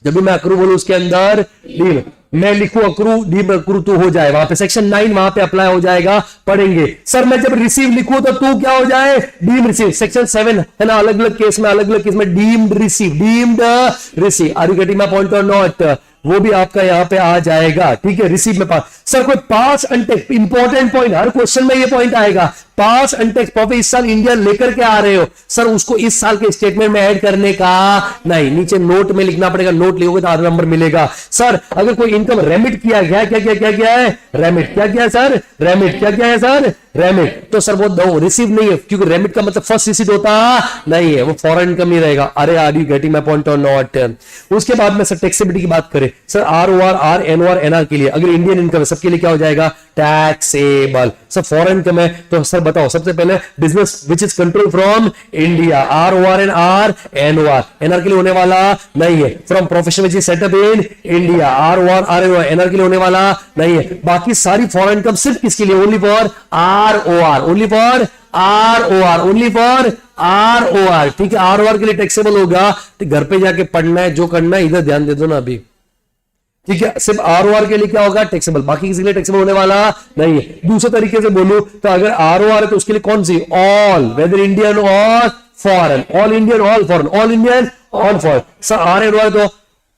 जब भी मैं अक्रू बोलूं उसके अंदर डीम, मैं लिखूं अक्रू डीम अक्रू तो हो जाए, वहां पे सेक्शन 9 वहां पे अप्लाई हो जाएगा, पढ़ेंगे। सर मैं जब रिसीव लिखूं तो तू क्या हो जाए डीम रिसीव। सेक्शन 7 है ना, अलग अलग केस में deemed receive. Are you getting my point और नॉट? वो भी आपका यहां पे आ जाएगा, ठीक है। रिसीव में पास। सर कोई पास अनटेक्स इंपॉर्टेंट पॉइंट, हर क्वेश्चन में ये पॉइंट आएगा। पास अनटेक्स प्रॉफिट इस साल इंडिया लेकर के आ रहे हो, सर उसको इस साल के स्टेटमेंट में ऐड करने का नहीं, नीचे नोट में लिखना पड़ेगा। नोट लिखोगे तो आधा नंबर मिलेगा। सर अगर कोई इनकम रेमिट किया गया, क्या है रेमिट, क्या है सर रेमिट, क्या है सर रेमिट, तो सर वो दो रिसीव नहीं है, क्योंकि रेमिट का मतलब फर्स्ट रिसीव होता नहीं है, वो फॉरेन इनकम ही रहेगा। अरे are you getting my point और नॉट? उसके बाद में सर टैक्सेबिलिटी की बात करें, sir ROR or NOR NR के लिए अगर इंडियन इनकम है सबके लिए क्या हो जाएगा टैक्सेबल। सर फॉरेन इनकम है तो सर बताओ सबसे पहले business which is control from India, ROR and or NOR. NR के लिए होने वाला नहीं है। From profession which is setup in India, ROR or NOR. NR के लिए होने वाला नहीं है। बाकी सारी फॉरेन इनकम सिर्फ किसके लिए, only for ROR, only for ROR, only for ROR, ठीक है। आरओआर के लिए टैक्सेबल होगा, तो घर पे जाके पढ़ना है, जो करना है इधर ध्यान दे दो ना अभी, ठीक है। सिर्फ आरओआर के लिए क्या होगा टैक्सेबल, बाकी किसी के लिए टैक्सेबल होने वाला नहीं है। दूसरे तरीके से बोलूं तो अगर आरओआर है तो उसके लिए कौन सी all, whether Indian or foreign, all Indian all foreign, all Indian all foreign. Sir ROR तो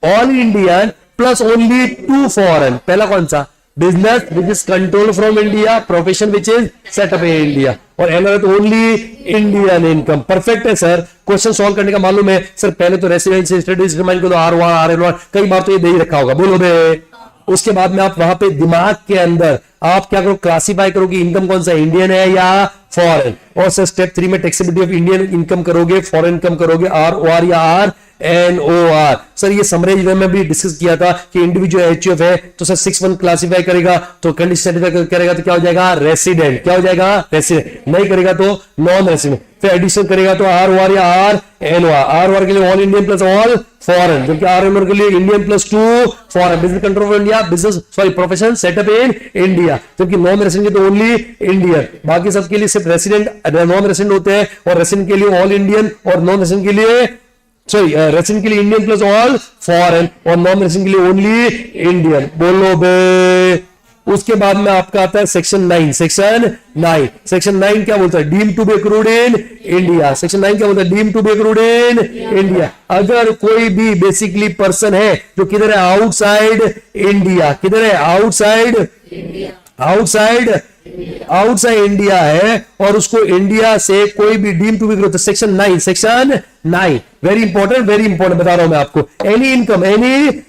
all Indian plus only 2 foreign. पहला कौन सा business which is control from India, profession which is setup in India, और NR तो only Indian income. Perfect है sir, question solve करने का मालूम है सर। पहले तो रेसिडेंशियल स्टडीज डिटरमाइन करो आरओआर आरएनआर, कई बार तो ये दे ही रखा होगा, बोलो बे। उसके बाद में आप वहां पे दिमाग के अंदर आप क्या करो क्लासिफाई करो कि इनकम कौन सा इंडियन है या फॉरेन। और सर स्टेप 3 में टैक्सेबिलिटी ऑफ इंडियन इनकम करोगे, फॉरेन इनकम करोगे, आरओआर या आर एनओआर। सर ये समराइज में भी डिस्कस किया था कि इंडिविजुअल एचयूएफ है तो सर 6-1 क्लासिफाई करेगा तो कंडीशन सर्टिफाई करेगा तो क्या हो जाएगा रेसिडेंट, क्या हो जाएगा रेसिडेंट, नहीं करेगा तो नॉन रेसिडेंट। फिर एडिशन करेगा तो आरओआर या आर एनओआर। आरओआर के लिए all Indian plus all foreign, जबकि आरएनओआर के लिए Indian plus 2 foreign. Business control of India, business sorry profession setup in India, जबकि नॉन रेसिडेंट तो ओनली इंडियन। बाकी सबके लिए सिर्फ रेसिडेंट नॉन रेसिडेंट होते हैं, और रेसिडेंट के लिए ऑल इंडियन और नॉन रेसिडेंट के लिए सॉरी रेसिडेंट के लिए इंडियन प्लस ऑल फॉरेन, और नॉन रेसिडेंट के लिए ओनली इंडियन। बोलो बे। उसके बाद में आपका आता है सेक्शन 9। सेक्शन 9 क्या बोलता है deem to be accrued in India. Section 9 क्या बोलता है deem to be accrued in India. अगर कोई भी बेसिकली पर्सन है जो किधर है आउटसाइड इंडिया, किधर है आउटसाइड इंडिया है, और उसको इंडिया से कोई भी deem to be growth, section 9 very important बता रहा हूं मैं आपको। Any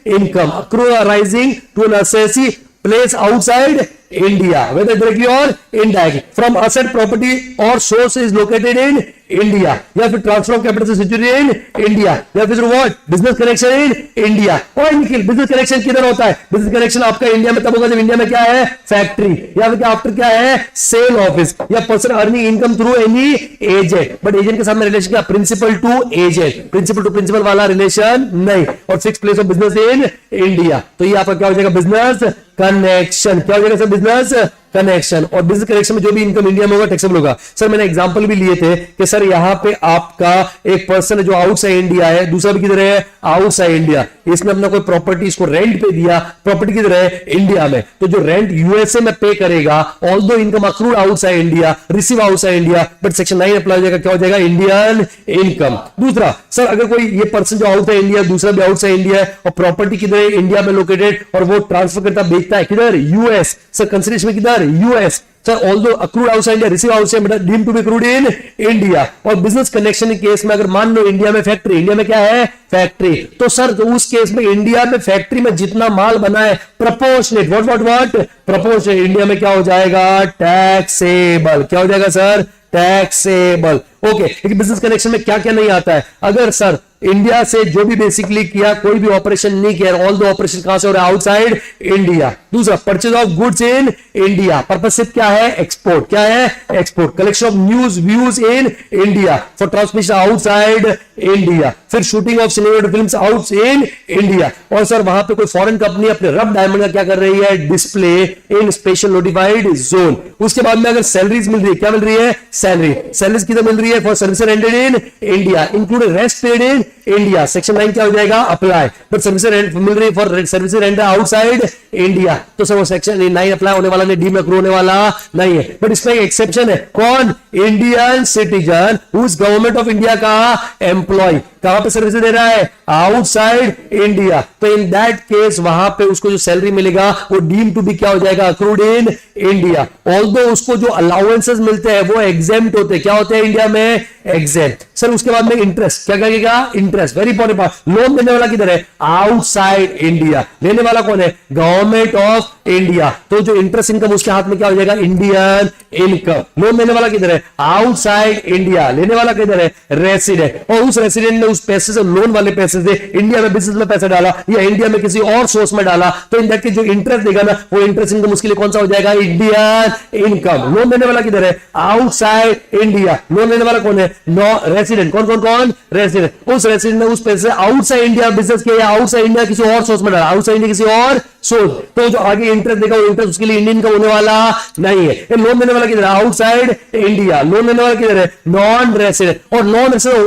income accrue arising to an assessee place outside India, whether directly or indirectly, from asset property or source is located in India, या फिर ट्रांसफर ऑफ कैपिटल से situated in India, या फिर what business connection in India. और Nikhil business connection किधर होता है? Business connection आपका इंडिया में तब होगा जब इंडिया में क्या है? फैक्ट्री, या फिर आफ्टर क्या है? सेल ऑफिस, या person earning income through any agent. But agent के साथ में रिलेशन क्या? Principal to agent, principal to principal वाला रिलेशन नहीं। और fix place of business in India, तो ये आपका क्या हो जाएगा? Business connection. क्या हो जाएगा सर? Business connection. और बिजनेस कनेक्शन में जो भी इनकम इंडिया में होगा टैक्सेबल होगा। सर मैंने एग्जांपल भी लिए थे कि सर यहां पे आपका एक पर्सन है जो आउटसाइड इंडिया है, दूसरा भी किधर है? Outside India. इसने अपना कोई प्रॉपर्टी इसको रेंट पे दिया, प्रॉपर्टी किधर है? इंडिया में। तो जो रेंट यूएसए में पे करेगा, although income accrued outside India, receive outside India, but section 9 apply हो जाएगा। क्या हो जाएगा? Indian income. दूसरा सर अगर कोई ये पर्सन जो आउटसाइड इंडिया, दूसरा भी आउटसाइड इंडिया है और प्रॉपर्टी किधर है? इंडिया में लोकेटेड, और वो ट्रांसफर करता बेचता है किधर? यूएस। सर कंसिडरेशन में किधर? US. Sir although accrued outside India, receive outside but deemed to be accrued in India. और बिजनेस कनेक्शन के केस में अगर मान लो इंडिया में फैक्ट्री, इंडिया में क्या है? फैक्ट्री, तो सर तो उस केस में इंडिया में फैक्ट्री में जितना माल बना है प्रोपोर्शनेट, व्हाट प्रोपोर्शनेट, इंडिया में क्या हो जाएगा? टैक्सेबल। क्या हो जाएगा सर? टैक्सेबल। ओके, लेकिन बिजनेस कनेक्शन में क्या क्या नहीं आता है? अगर सर इंडिया से जो भी बेसिकली किया, कोई भी ऑपरेशन नहीं किया, ऑल द ऑपरेशन कहां से हो रहा है? Outside India. दूसरा purchase of goods in India, purpose क्या है? एक्सपोर्ट। क्या है? Export. Collection of news views in India for transmission outside India. फिर shooting of cinema films out in India. और सर वहां पे कोई फॉरेन कंपनी अपने रफ डायमंड का क्या कर रही है? Display in special notified zone. उसके बाद में अगर सैलरीज मिल रही है, क्या मिल रही है? सैलरी। सैलरीज किधर मिल रही है? For service rendered in India including rest paid in India. Section 9 क्या हो जाएगा? अप्लाई। बट सर्विस रेंट मिल रही है for service rent outside India, तो सर वो सेक्शन 9 अप्लाई होने वाला नहीं, डी में होने वाला नहीं है। बट इसमें एक एक्सेप्शन है। कौन? Indian citizen who is government of India का एम्प्लॉय। कहां पे सर्विस दे रहा है? Outside India. तो इन दैट केस वहां पे उसको जो सैलरी मिलेगा वो डीम टू बी क्या हो जाएगा? Accrued in India. ऑल्दो उसको जो अलाउंसेस मिलते हैं वो एग्जेम्प्ट होते हैं। क्या होते हैं इंडिया में? एग्जेम्प्ट। सर उसके बाद में इंटरेस्ट, क्या कहेगा? Interest. Very important part. Loan देने वाला किधर है? Outside India. लेने वाला कौन है? Government of India. तो जो इंटरेस्ट इनकम उसके हाथ में क्या हो जाएगा? Indian income. लोन देने वाला किधर है? Outside India. लेने वाला किधर है? रेसिडेंट। और उस रेसिडेंट ने उस पैसे से, लोन वाले पैसे से इंडिया में बिजनेस में पैसा डाला या इंडिया में किसी और सोर्स में डाला, तो इन दैट के जो इंटरेस्ट देगा ना वो इंटरेस्ट इनकम उसके लिए कौन सा हो जाएगा? Indian income. लोन देने वाला किधर है? Outside India. लोन देने वाला कौन है? No resident. कौन? रेसिडेंट। उस रेसिडेंट ने उस पैसे से आउटसाइड इंडिया बिजनेस किया या आउटसाइड इंडिया किसी और सोर्स में डाला, आउटसाइड इंडिया किसी और सोर्स, तो जो आगे इंटरेस्ट देगा वो इंटरेस्ट उसके लिए इंडियन इनकम होने वाला नहीं है। लोन देने वाला किधर है? Outside India. लोन देने वाला किधर है? Non resident. और नॉन रेसिडेंट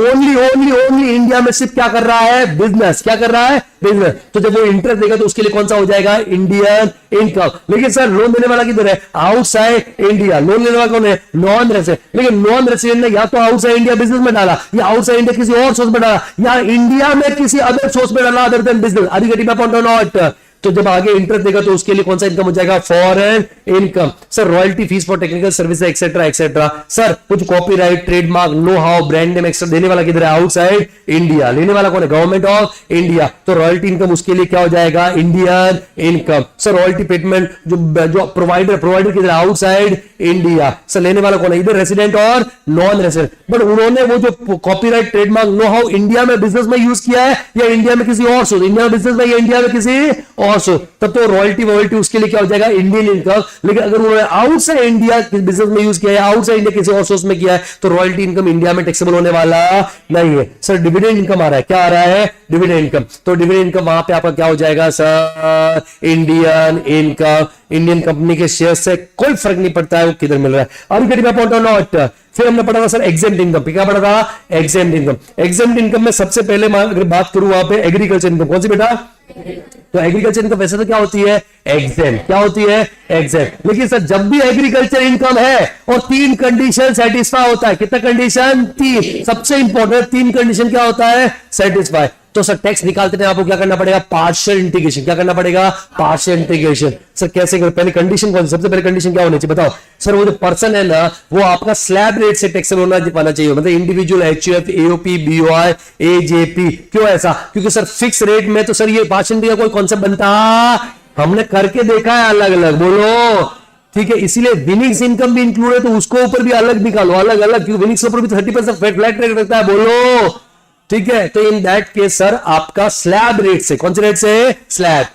ओनली इंडिया में सिर्फ क्या कर रहा है? बिजनेस। क्या कर रहा है? बिजनेस। तो जब वो इंटरेस्ट देगा तो उसके लिए कौन सा हो जाएगा? Indian income. लेकिन सर लोन देने वाला किधर है? Outside India. लोन लेने वाला कौन है? Non resident. लेकिन नॉन रेसिडेंट ने या तो आउटसाइड इंडिया बिजनेस में डाला या आउटसाइड इंडिया किसी और सोर्स में डाला या इंडिया में किसी अदर सोर्स में डाला other than business. Are you getting my point और नॉट? तो जब आगे इंटरेस्ट देगा तो उसके लिए कौन सा इनकम हो जाएगा? Foreign income. Sir royalty fees for technical service etcetera etcetera. Sir कुछ copyright, trademark, know how, brand name etcetera देने वाला किधर है? Outside India. लेने वाला कौन है? Government of India. तो रॉयल्टी इनकम उसके लिए क्या हो जाएगा? Indian income. Sir royalty payment जो प्रोवाइडर किधर है? Outside India. सर लेने वाला कौन है? इधर रेसिडेंट और नॉन रेसिडेंट। बट उन्होंने वो जो copyright, trademark, know how India में बिजनेस में यूज किया है या इंडिया में किसी और सोर्स, इंडिया में बिजनेस में या इंडिया में किसी और सोर्स, तब तो रॉयल्टी उसके लिए क्या हो जाएगा? Indian income. लेकिन अगर उन्होंने आउटसाइड इंडिया बिजनेस में यूज किया है, आउटसाइड इंडिया किसी और सोर्स में किया है, तो रॉयल्टी इनकम इंडिया में टैक्सेबल होने वाला नहीं है। सर डिविडेंड इनकम आ रहा है। क्या आ रहा है? Dividend income. तो डिविडेंड इनकम वहां पे आपका क्या हो जाएगा sir? Indian income. Indian company के शेयर से कोई फर्क नहीं पड़ता है वो किधर मिल रहा है। Are you getting my point और नॉट? फिर हमने पढ़ा था सर एग्जेम्प्ट इनकम। क्या पढ़ा था? Exempt income. एग्जेम्प्ट इनकम में सबसे पहले अगर बात करूं वहां पे एग्रीकल्चर इनकम। कौन सी बेटा? तो एग्रीकल्चर इनकम वैसे तो क्या होती है? एग्जेम्प्ट। क्या होती है? एग्जेम्प्ट। लेकिन सर जब भी एग्रीकल्चर इनकम है और 3 कंडीशन सेटिस्फाई होता है। कितना कंडीशन? 3। सबसे इंपॉर्टेंट 3 कंडीशन क्या होता है? सेटिस्फाई। तो सर टैक्स निकालते थे आपको क्या करना पड़ेगा? Partial integration. क्या करना पड़ेगा? Partial integration. सर कैसे कर? पहले कंडीशन कौन? सबसे पहले कंडीशन क्या होनी चाहिए बताओ? सर वो जो पर्सन है ना वो आपका स्लैब रेट से टैक्सेबल होना चाहिए, मतलब individual, HUF, AOP, BOI, AJP. क्यों ऐसा? क्योंकि सर फिक्स रेट में तो सर ये पार्शियल इंटीग्रेशन का कोई कॉन्सेप्ट बनता हमने करके देखा है अलग अलग। बोलो ठीक है, इसीलिए विनिंग्स इनकम भी इंक्लूड है, तो उसको ऊपर भी अलग निकालो, अलग अलग, क्योंकि विनिंग्स के ऊपर भी 30% फ्लैट रेट रहता है, बोलो। ठीक है, तो इन दैट केस सर आपका स्लैब रेट से, कौन से रेट से, स्लैब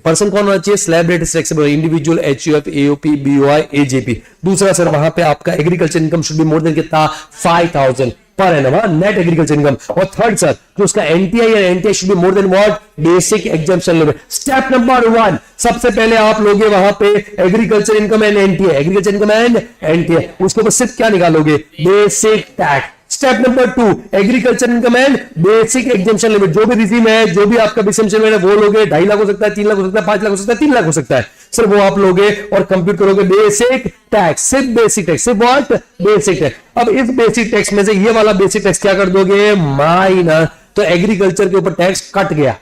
पर्सन कौन होना चाहिए, slab rate flexible, individual, HUF, AOP, BOI, AJP. दूसरा सर वहां पे आपका agriculture income should be more than कितना, 5000 per annum, net agriculture income. और थर्ड सर जो उसका एनटीआई है, NTI should be more than what, basic exemption limit. Step number 1, सबसे पहले आप लोगे वहां पे agriculture income and NTI, agriculture income and NTI, उसके ऊपर सिर्फ क्या निकालोगे, basic tax. Step number 2, agriculture income and basic exemption limit, जो भी रिजीम है, जो भी आपका एग्जम्पशन लिमिट है वो लोगे, 2.5 लाख हो सकता है, 3 लाख हो सकता है, 5 लाख हो सकता है, 3 लाख हो सकता है सर, वो आप लोगे और कंप्यूट करोगे बेसिक टैक्स, सिर्फ बेसिक टैक्स, सिर्फ व्हाट, बेसिक टैक्स। अब इस बेसिक टैक्स में से ये वाला बेसिक टैक्स क्या कर दोगे, माइनस, तो एग्रीकल्चर के ऊपर टैक्स कट गया,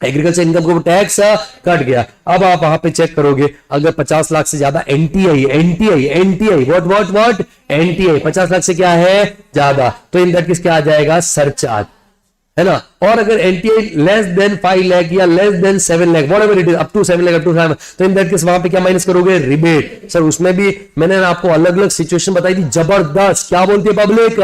एग्रीकल्चर इनकम के ऊपर टैक्स कट गया। अब आप वहां पे चेक करोगे, अगर 50 लाख से ज्यादा NTI, NTI what NTI 50 lakh से क्या है, ज्यादा, तो इन दैट केस क्या आ जाएगा, सरचार्ज, है ना। और अगर एनटीआई लेस देन 5 लाख या less than 7 lakh, whatever it is, up to 7 lakh, up to 7, तो इन दैट केस वहां पे क्या माइनस करोगे, रिबेट। सर उसमें भी मैंने आपको अलग अलग सिचुएशन बताई थी, जबरदस्त, क्या बोलती है पब्लिक,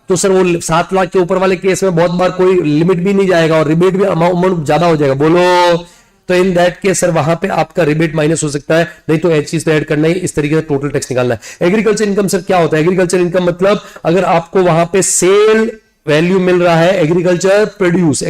तो सर वो 7 लाख के ऊपर वाले केस में बहुत बार कोई लिमिट भी नहीं जाएगा और रिबेट भी अमाउंट ज्यादा हो जाएगा, बोलो। तो इन दैट केस सर वहां पे आपका रिबेट माइनस हो सकता है, नहीं तो एच चीज ऐड करना है, इस तरीके से टोटल टैक्स निकालना है। एग्रीकल्चर इनकम सर क्या होता है, एग्रीकल्चर इनकम मतलब अगर आपको वहां पे सेल वैल्यू मिल रहा है, एग्रीकल्चर प्रोड्यूस,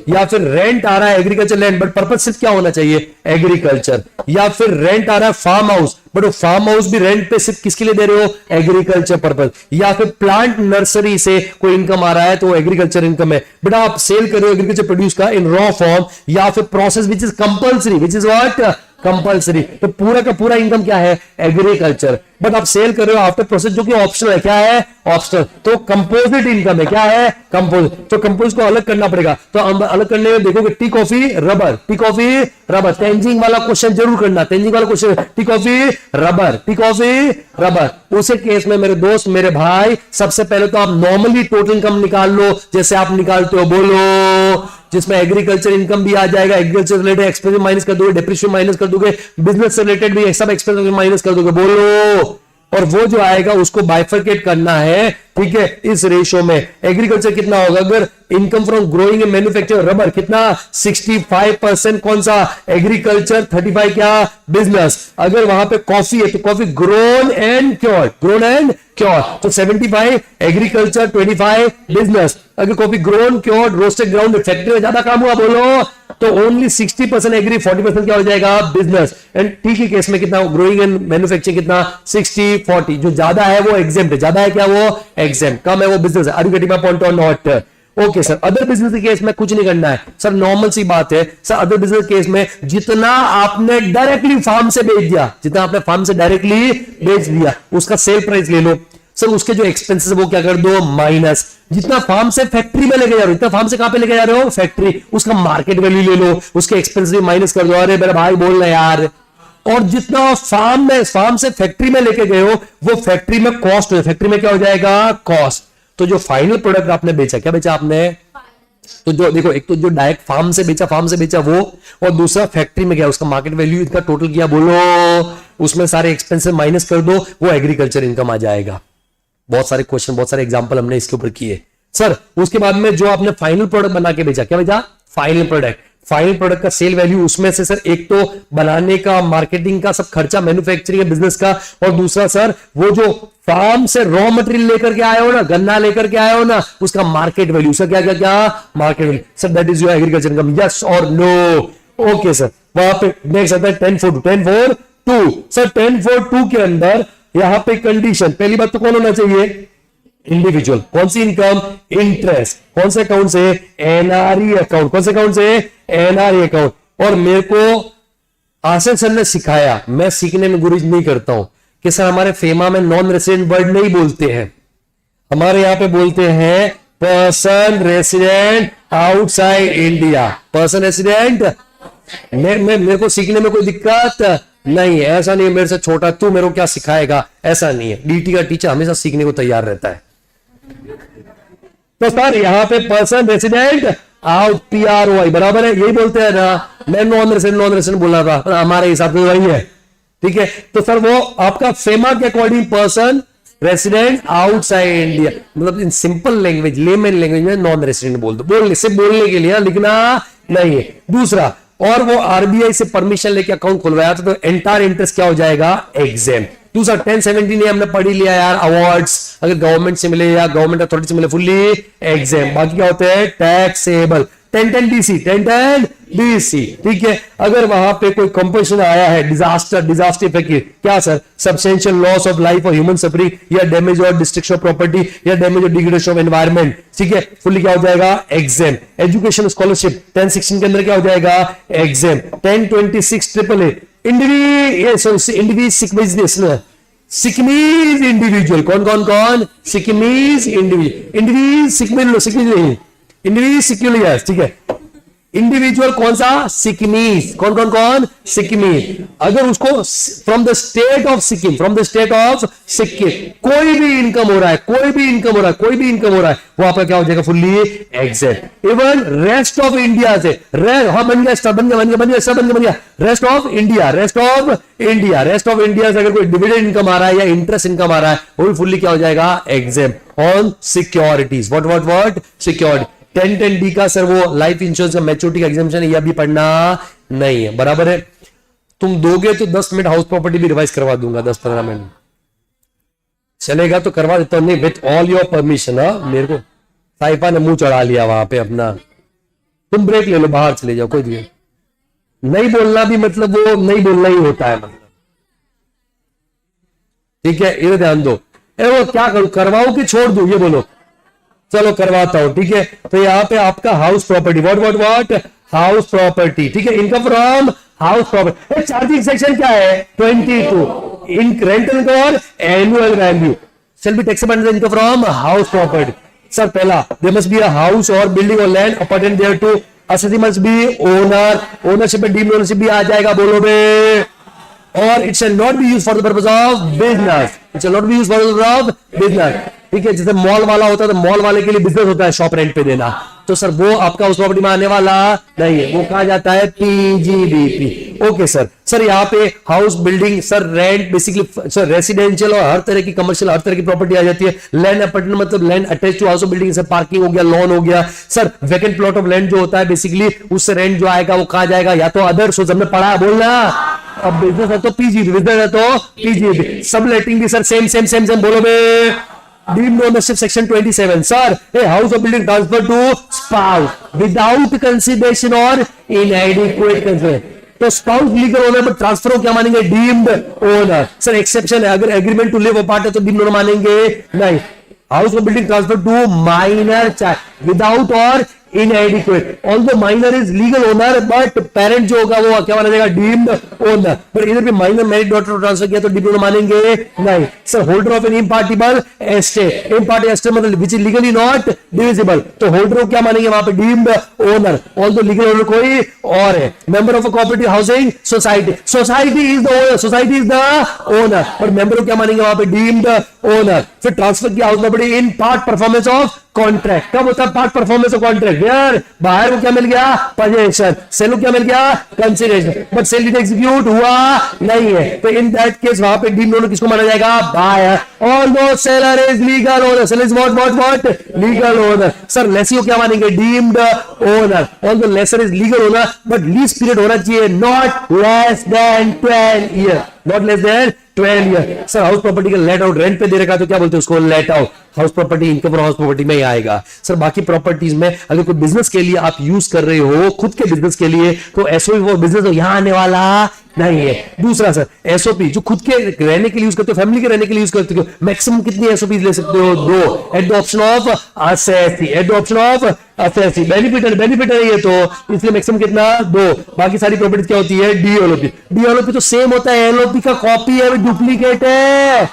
या फिर रेंट आ रहा है एग्रीकल्चर लैंड, बट पर्पज सिर्फ क्या होना चाहिए, एग्रीकल्चर, या फिर रेंट आ रहा है फार्म हाउस, बट वो फार्म हाउस भी रेंट पे सिर्फ किसके लिए दे रहे हो, एग्रीकल्चर पर्पज, या फिर प्लांट नर्सरी से कोई इनकम आ रहा है तो एग्रीकल्चर इनकम है, बट आप सेल कर रहे हो एग्रीकल्चर प्रोड्यूस का इन रॉ फॉर्म या फिर process which is compulsory, which is what, compulsory, तो पूरा का पूरा इनकम क्या है, एग्रीकल्चर, बट आप सेल कर रहे हो आफ्टर प्रोसेस जो कि ऑप्शनल है, क्या है, ऑप्शनल, तो कंपोजिट इनकम है, क्या है, कंपोजिट, तो कंपोजिट को अलग करना पड़ेगा, तो अलग करने में देखोगे tea coffee rubber, tea coffee rubber, Tenzing वाला क्वेश्चन जरूर करना, तेंजिंग वाला question, tea coffee rubber, tea coffee rubber. उसी केस में मेरे दोस्त, मेरे भाई, सबसे पहले तो आप नॉर्मली टोटल इनकम निकाल लो, जैसे आप निकालते हो, बोलो, जिसमें एग्रीकल्चर इनकम भी आ जाएगा, एग्रीकल्चर रिलेटेड एक्सपेंस माइनस कर दोगे, डिप्रेशिएशन माइनस कर दोगे, बिजनेस से रिलेटेड भी सब एक्सपेंस माइनस कर दोगे, बोलो, और वो जो आएगा उसको बाइफरकेट करना है, ठीक है, इस रेशियो में। एग्रीकल्चर कितना होगा, अगर income from growing and manufacture rubber कितना, 65% कौन सा, एग्रीकल्चर, 35 क्या, बिजनेस। अगर वहां पे कॉफी है तो कॉफी ग्रोन एंड क्योर, तो 75 एग्रीकल्चर, 25 बिजनेस। अगर coffee grown cure roasted ground factory में ज्यादा काम हुआ, बोलो, तो ओनली 60% एग्री, 40% क्या हो जाएगा, बिजनेस। एंड टी के केस में कितना, ग्रोइंग एंड मैन्युफैक्चरिंग कितना, 60-40, जो ज्यादा है वो एग्जेम्प्ट है, ज्यादा है क्या, वो एग्जेम्प्ट, कम है वो बिजनेस है। Are you getting my point और not? Okay sir, other business के केस में कुछ नहीं करना है सर, नॉर्मल सी बात है सर। अदर बिजनेस केस में जितना आपने डायरेक्टली फार्म से बेच दिया, जितना आपने फार्म से डायरेक्टली बेच दिया, उसका सेल प्राइस ले लो सर, उसके जो एक्सपेंसेस वो क्या कर दो, माइनस। जितना फार्म से फैक्ट्री में लेके जा रहे हो, इतना फार्म से कहां पे लेके जा रहे हो, फैक्ट्री, उसका मार्केट वैल्यू ले लो, उसके एक्सपेंस भी माइनस कर दो। अरे मेरा भाई बोल रहे यार। और जितना फार्म से फैक्ट्री में लेके गए हो, वो फैक्ट्री में कॉस्ट हो, फैक्ट्री में क्या हो जाएगा, कॉस्ट। तो जो फाइनल प्रोडक्ट आपने बेचा, क्या बेचा आपने, तो जो देखो, एक तो जो डायरेक्ट फार्म से बेचा वो, और दूसरा फैक्ट्री में गया, उसका मार्केट वैल्यू इतना टोटल किया, बोलो, उसमें सारे एक्सपेंसेस माइनस कर दो, वो एग्रीकल्चर इनकम आ जाएगा। बहुत सारे क्वेश्चन, बहुत सारे एग्जांपल हमने इसके ऊपर किए सर। उसके बाद में जो आपने फाइनल प्रोडक्ट बना के बेचा, क्या बेचा, फाइनल प्रोडक्ट का सेल वैल्यू, उसमें से सर एक तो बनाने का, मार्केटिंग का सब खर्चा, मैन्युफैक्चरिंग बिजनेस का, और दूसरा सर वो जो फार्म से रॉ मटेरियल लेकर के आए हो ना, गन्ना लेकर के आए हो ना, उसका मार्केट वैल्यू, सर क्या क्या क्या, market value. Sir that is your agriculture income, yes और नो? Okay sir. वहां पे नेक्स्ट आता है 10-4-2 सर। 10-4-2 के अंदर यहां पे कंडीशन, पहली बात तो कौन होना चाहिए, इंडिविजुअल। कौन सी इनकम, इंटरेस्ट। कौन से अकाउंट से, एनआरई अकाउंट। कौन से अकाउंट से, एनआरई अकाउंट। और मेरे को आसिफ सर ने सिखाया, मैं सीखने में गुरेज नहीं करता हूं, कि सर हमारे फेमा में नॉन रेसिडेंट वर्ड नहीं बोलते हैं, हमारे यहां पे बोलते हैं person resident outside India. Person resident, मेरे को सीखने में कोई दिक्कत नहीं है, ऐसा नहीं है मेरे से छोटा तू मेरे को क्या सिखाएगा, ऐसा नहीं है। डीटी का टीचर हमेशा सीखने को तैयार रहता है। तो सर यहां पे पर्सन रेसिडेंट आउट, PROI बराबर है, यही बोलते हैं ना। मैं नॉन रेसिडेंट बोल रहा था, हमारे हिसाब से वही है, ठीक है, तो सर वो आपका फेमा के according person resident outside India, मतलब in simple language, layman language में नॉन रेसिडेंट बोल दो, बोलने के लिए, लिखना नहीं है। दूसरा, और वो आरबीआई से परमिशन लेके अकाउंट खुलवाया था, तो एंटायर इंटरेस्ट क्या हो जाएगा, एग्जाम। दूसरा 1017 हमने पढ़ी लिया यार, अवार्ड्स अगर गवर्नमेंट से मिले या गवर्नमेंट अथॉरिटी से मिले, फुल्ली एग्जाम। बाकी क्या होते हैं, टैक्सेबल। 1010 डीसी, 1010 डीसी, ठीक है। अगर वहां पे कोई कंपोजिशन आया है, डिजास्टर इफेक्ट, क्या sir, substantial loss of life और ह्यूमन सफरिंग, या डैमेज और डिस्ट्रक्शन ऑफ प्रॉपर्टी, या डैमेज और डिग्रेडेशन ऑफ एनवायरमेंट, ठीक है, फुल्ली क्या हो जाएगा, एग्जाम। एजुकेशन स्कॉलरशिप 1016 के अंदर क्या हो जाएगा, एग्जाम। 1026 AAA सिक्कीमीज इंडिविजुअल, कौन सिक्कीमीज इंडिविजुअल, ठीक है। इंडिविजुअल कौन सा, सिक्कीमीज, कौन सिक्कीमीज। अगर उसको from the state of Sikkim, कोई भी इनकम हो रहा है, वो आपका क्या हो जाएगा, fully exempt. Even rest of India से, बन गया रेस्ट ऑफ इंडिया से अगर कोई डिविडेंड इनकम आ रहा है या इंटरेस्ट इनकम आ रहा है, वो भी फुल्ली क्या हो जाएगा, exempt on securities. What security. 1010D का सर वो लाइफ इंश्योरेंस का मैच्योरिटी का एग्जामिनेशन है, यह भी पढ़ना नहीं है, बराबर है। तुम दोगे तो 10 मिनट हाउस प्रॉपर्टी भी रिवाइज करवा दूंगा, 10-15 मिनट चलेगा तो करवा देता हूं, नहीं विथ ऑल योर परमिशन। मेरे को साइफा ने मुंह चढ़ा लिया वहां पे अपना। तुम ब्रेक ले लो, बाहर चले जाओ, कोई दिक्कत नहीं। बोलना भी मतलब वो नहीं बोलना ही होता है, मतलब ठीक है, इधर ध्यान दो। वो क्या करूं, करवाऊं कि छोड़ दूं, ये बोलो। चलो करवाता हूं, ठीक है। तो यहाँ पे आपका house property, what house property, ठीक है। Income from house property. Charging section क्या है, 22। इन रेंटल और annual value shall be taxable under the income from house property। Sir पहला, there must be a house or building or land appertaining thereto, assessee must be owner, ownership में deemed ownership भी आ जाएगा, बोलो बे। और it shall not be used for the purpose of business, ठीक है। जैसे mall वाला होता है तो मॉल वाले के लिए बिजनेस होता है शॉप रेंट पे देना, तो सर वो आपका उस प्रॉपर्टी में आने वाला नहीं है, वो कहा जाता है पीजीबीपी। ओके सर यहाँ पे house building sir rent basically sir residential और हर तरह की कमर्शियल हर तरह की प्रॉपर्टी आ जाती है। लैंड अपार्टमेंट मतलब land attach to house building, sir parking हो गया, लॉन हो गया। Sir vacant plot of land जो होता है बेसिकली उससे रेंट जो आएगा वो कहा जाएगा या तो अदर सोच, हमने पढ़ा है बोलना। अब बिजनेस है तो पीजीबी, बिजनेस है तो पीजीबी। सब लेटिंग भी सर सेम बोलो बे। Deemed ownership section 27, sir, a house or building transferred to spouse without consideration or inadequate consideration। तो स्पाउस लीगल ओनर पर ट्रांसफर हो क्या मानेंगे, डीम्ड ओनर। सर एक्सेप्शन है, अगर एग्रीमेंट टू लिव अपार्ट है तो डीम्ड ओनर मानेंगे नहीं। House or building transfer to minor child without or inadequate, although minor is legal owner but parent जो होगा वो क्या माना जाएगा, डीम्ड ओनर। पर इधर भी माइनर मैरिड डॉटर को ट्रांसफर किया तो डीम्ड ओनर मानेंगे नहीं। Sir holder of an impartible estate, impartible estate मतलब which is legally not divisible, तो होल्डर को क्या मानेंगे वहां पे, deemed owner, although legal owner कोई और है। Member of a cooperative housing society, society is the owner, society is the owner, और मेंबर को क्या मानेंगे वहां पे, डीम्ड ओनर। फिर ट्रांसफर किया house property in part performance of contract, कब होता है पार्ट परफॉर्मेंस ऑफ कॉन्ट्रैक्ट, यार बाहर को क्या मिल गया, पोजेशन, सेल को क्या मिल गया, consideration, but sale deed execute हुआ नहीं है, तो इन दैट केस वहां पे डीम्ड ओनर किसको माना जाएगा, buyer. Although seller is legal owner, seller is what legal owner. Sir lessee को क्या मानेंगे, deemed owner. Although lessor is legal owner but lease period होना चाहिए not less than 12 year, not less than 12 year. Sir house property का let out rent पे दे रखा तो क्या बोलते हैं उसको, let out. House property income और हाउस प्रॉपर्टी में ही आएगा। सर बाकी प्रॉपर्टीज में अगर कोई बिजनेस के लिए आप यूज कर रहे हो, खुद के बिजनेस के लिए, तो एसओपी वो बिजनेस यहां आने वाला नहीं है। दूसरा सर एसओपी जो खुद के रहने के लिए यूज करते हो, फैमिली के रहने के लिए यूज करते हो, मैक्सिमम कितनी एसओपी ले सकते हो, 2 at the option of assessee, at the option of assessee. Benefit है ये, तो इसलिए मैक्सिमम कितना, 2। बाकी सारी प्रॉपर्टी क्या होती है, डीएलओपी। डीएलओपी तो सेम होता है, एलओपी का कॉपी है, डुप्लीकेट है।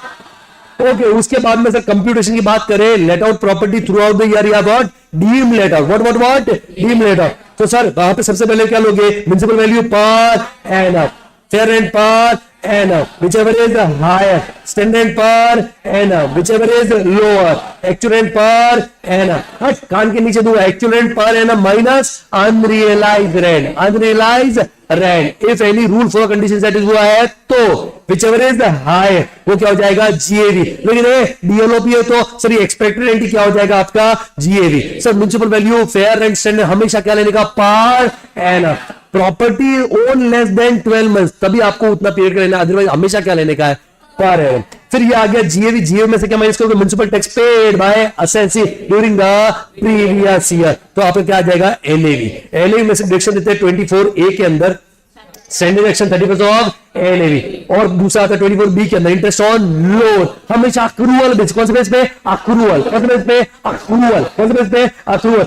ओके उसके बाद में सर कंप्यूटेशन की बात करें, let out property throughout the year या what, deem let out, what deem let out. तो सर वहां पे सबसे पहले क्या लोगे, municipal value per annum, fair rent per annum, whichever is higher. Standard rent per annum, whichever is lower. Actual rent per annum. हट कान के नीचे दूंगा actual rent per annum minus unrealized rent. Unrealized rent. If any rule for condition set हुआ है तो whichever is higher वो क्या हो जाएगा GAV. लेकिन ये DLOP है तो सर एक्सपेक्टेड रेंट क्या हो जाएगा आपका GAV. Sir municipal value fair rent standard हमेशा क्या लेने का per annum. Property own less than 12 months तभी आपको उतना पीरियड का लेना, अदरवाइज हमेशा क्या लेने का है पर एनम. फिर ये आ गया जीएवी. जीएवी में से क्या माइनस करोगे म्युनिसिपल टैक्स पेड बाय असेंसी ड्यूरिंग द प्रीवियस ईयर. तो आपका क्या आ जाएगा एलएवी. एलएवी में से डिडक्शन देते हैं 24A के अंदर स्टैंडर्ड एक्शन 30% ऑफ एलएवी. और दूसरा आता है 24B के अंदर इंटरेस्ट ऑन लोन हमेशा अक्रूवल बेस. कौन से बेस पे अक्रूवल. कौन से बेस पे अक्रूवल. कौन से बेस पे अक्रूवल.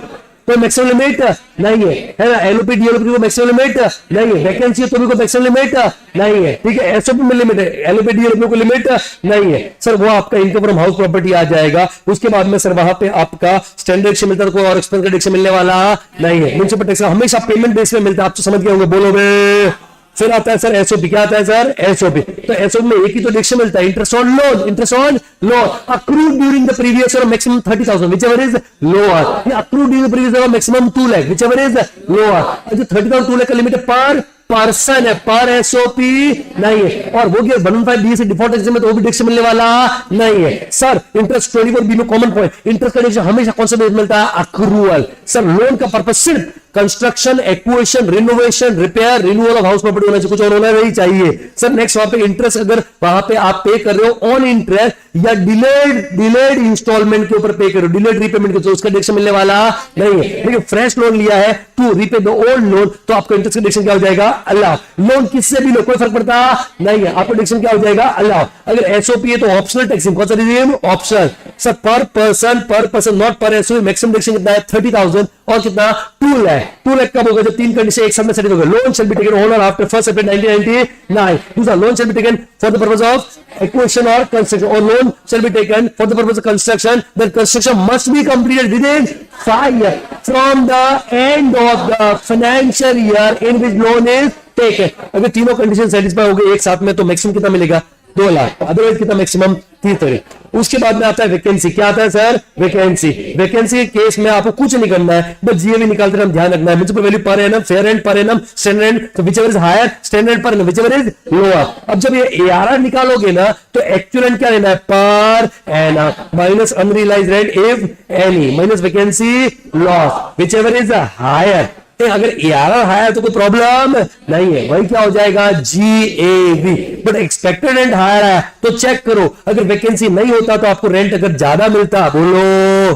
तो मैक्सिमम लिमिट नहीं है ना. एलओपी डीएलओपी को मैक्सिमम लिमिट नहीं है. वैकेंसी तो भी को मैक्सिमम लिमिट नहीं है. ठीक है. एसओपी में लिमिट है. एलओपी डीएलओपी को लिमिट नहीं है. सर वो आपका इनकम फ्रॉम हाउस प्रॉपर्टी आ जाएगा. उसके बाद में सर वहां पे आपका स्टैंडर्ड डिडक्शन मिलता है, कोई और एक्सपेंस का डिडक्शन मिलने वाला नहीं है. म्युनिसिपल टैक्स हमेशा पेमेंट बेस पे मिलता है. आप तो समझ गए होंगे. बोलोगे. फिर आता है सर एसओपी. क्या आता है सर एसओपी. तो एसओपी में एक ही तो डिडक्शन मिलता है interest on loan. Interest on loan accrued during the previous year maximum 30,000 whichever is lower. Accrued during the previous year maximum 2 lakh whichever is lower. जो 30,000 2 लाख का लिमिट है पर पर्सन है, पर एसओपी नहीं है. और वो 115B से डिफॉल्ट एग्जाम में तो वो भी डिडक्शन मिलने वाला नहीं है. सर इंटरेस्ट 24B में कॉमन पॉइंट इंटरेस्ट का डिडक्शन हमेशा कौन सा बेस मिलता है अक्रूवल. सर लोन का पर्पस सिर्फ construction acquisition renovation repair renewal of house property होना चाहिए. कुछ और होना नहीं चाहिए. सर नेक्स्ट वहां पे इंटरेस्ट अगर वहां पे आप पे कर रहे हो ऑन इंटरेस्ट या डिलेड इंस्टॉलमेंट के ऊपर पे कर रहे हो डिलेड रीपेमेंट के तो उसका डिडक्शन मिलने वाला नहीं है. लेकिन फ्रेश लोन लिया है to repay the old loan तो आपका इंटरेस्ट का डिडक्शन क्या हो जाएगा अल्लाह. लोन किससे भी लो कोई फर्क पड़ता नहीं है. आपका डिडक्शन क्या हो जाएगा अल्लाह. अगर एसओपी है तो ऑप्शनल टैक्सिंग. कौन सा regime optional. Sir per person not per SOP. Maximum deduction कितना है 30,000 और कितना 2 लाख. 2 लाख कब होगा जब 3 कंडीशन एक साथ में सेट होगा. Loan shall be taken on और आफ्टर 1 अप्रैल 1999. दूसरा loan shall be taken for the purpose of acquisition और कंस्ट्रक्शन. और loan shall be taken for the purpose of construction. That construction must be completed within 5 years from the end of the financial year in which loan is taken. अगर तीनों condition satisfy हो गए एक साथ में तो maximum कितना मिलेगा 2 लाख. अदरवाइज कितना मैक्सिमम 330. उसके बाद में आता है वैकेंसी. क्या आता है सर वैकेंसी. वैकेंसी के केस में आपको कुछ नहीं करना है बस जीएवी निकालते हम ध्यान रखना है. Municipal value per annum fair rent per annum standard rent तो whichever is higher standard per annum whichever is lower. अब जब ये एआरआर निकालोगे ना तो एक्चुअल रेंट क्या लेना है per annum minus unrealized rent if any minus vacancy loss whichever is higher. अगर एआरआर हायर तो कोई प्रॉब्लम नहीं है. वही क्या हो जाएगा GAV. But expected rent higher है तो चेक करो. अगर वैकेंसी नहीं होता तो आपको रेंट अगर ज्यादा मिलता बोलो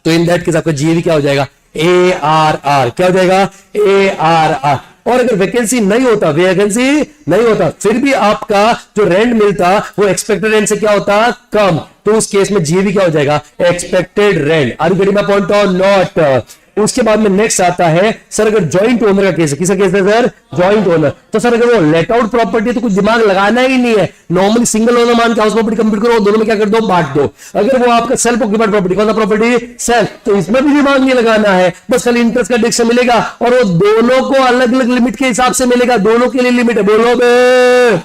तो इन दैट केस आपका जीएवी क्या हो जाएगा एआरआर. क्या हो जाएगा एआरआर. और अगर वैकेंसी नहीं होता फिर भी आपका जो रेंट मिलता वो एक्सपेक्टेड रेंट से क्या होता कम. तो उस केस में जीएवी क्या हो जाएगा expected rent. Are you getting my point और नॉट. उसके बाद में नेक्स्ट आता है सर अगर जॉइंट ओनर का केस है. किसका केस है सर जॉइंट ओनर. तो सर अगर वो लेट आउट प्रॉपर्टी तो कुछ दिमाग लगाना ही नहीं है. नॉर्मली सिंगल ओनर मान के हाउस प्रॉपर्टी कंप्लीट करो दोनों में क्या कर दो बांट दो. अगर वो आपका सेल्फ ऑक्यूपाइड प्रॉपर्टी कौन सा प्रॉपर्टी सेल्फ तो इसमें भी दिमाग नहीं लगाना है. बस खाली इंटरेस्ट का डिडक्शन मिलेगा और वो दोनों को अलग अलग लिमिट के हिसाब से मिलेगा. दोनों के लिए लिमिट है. बोलो बे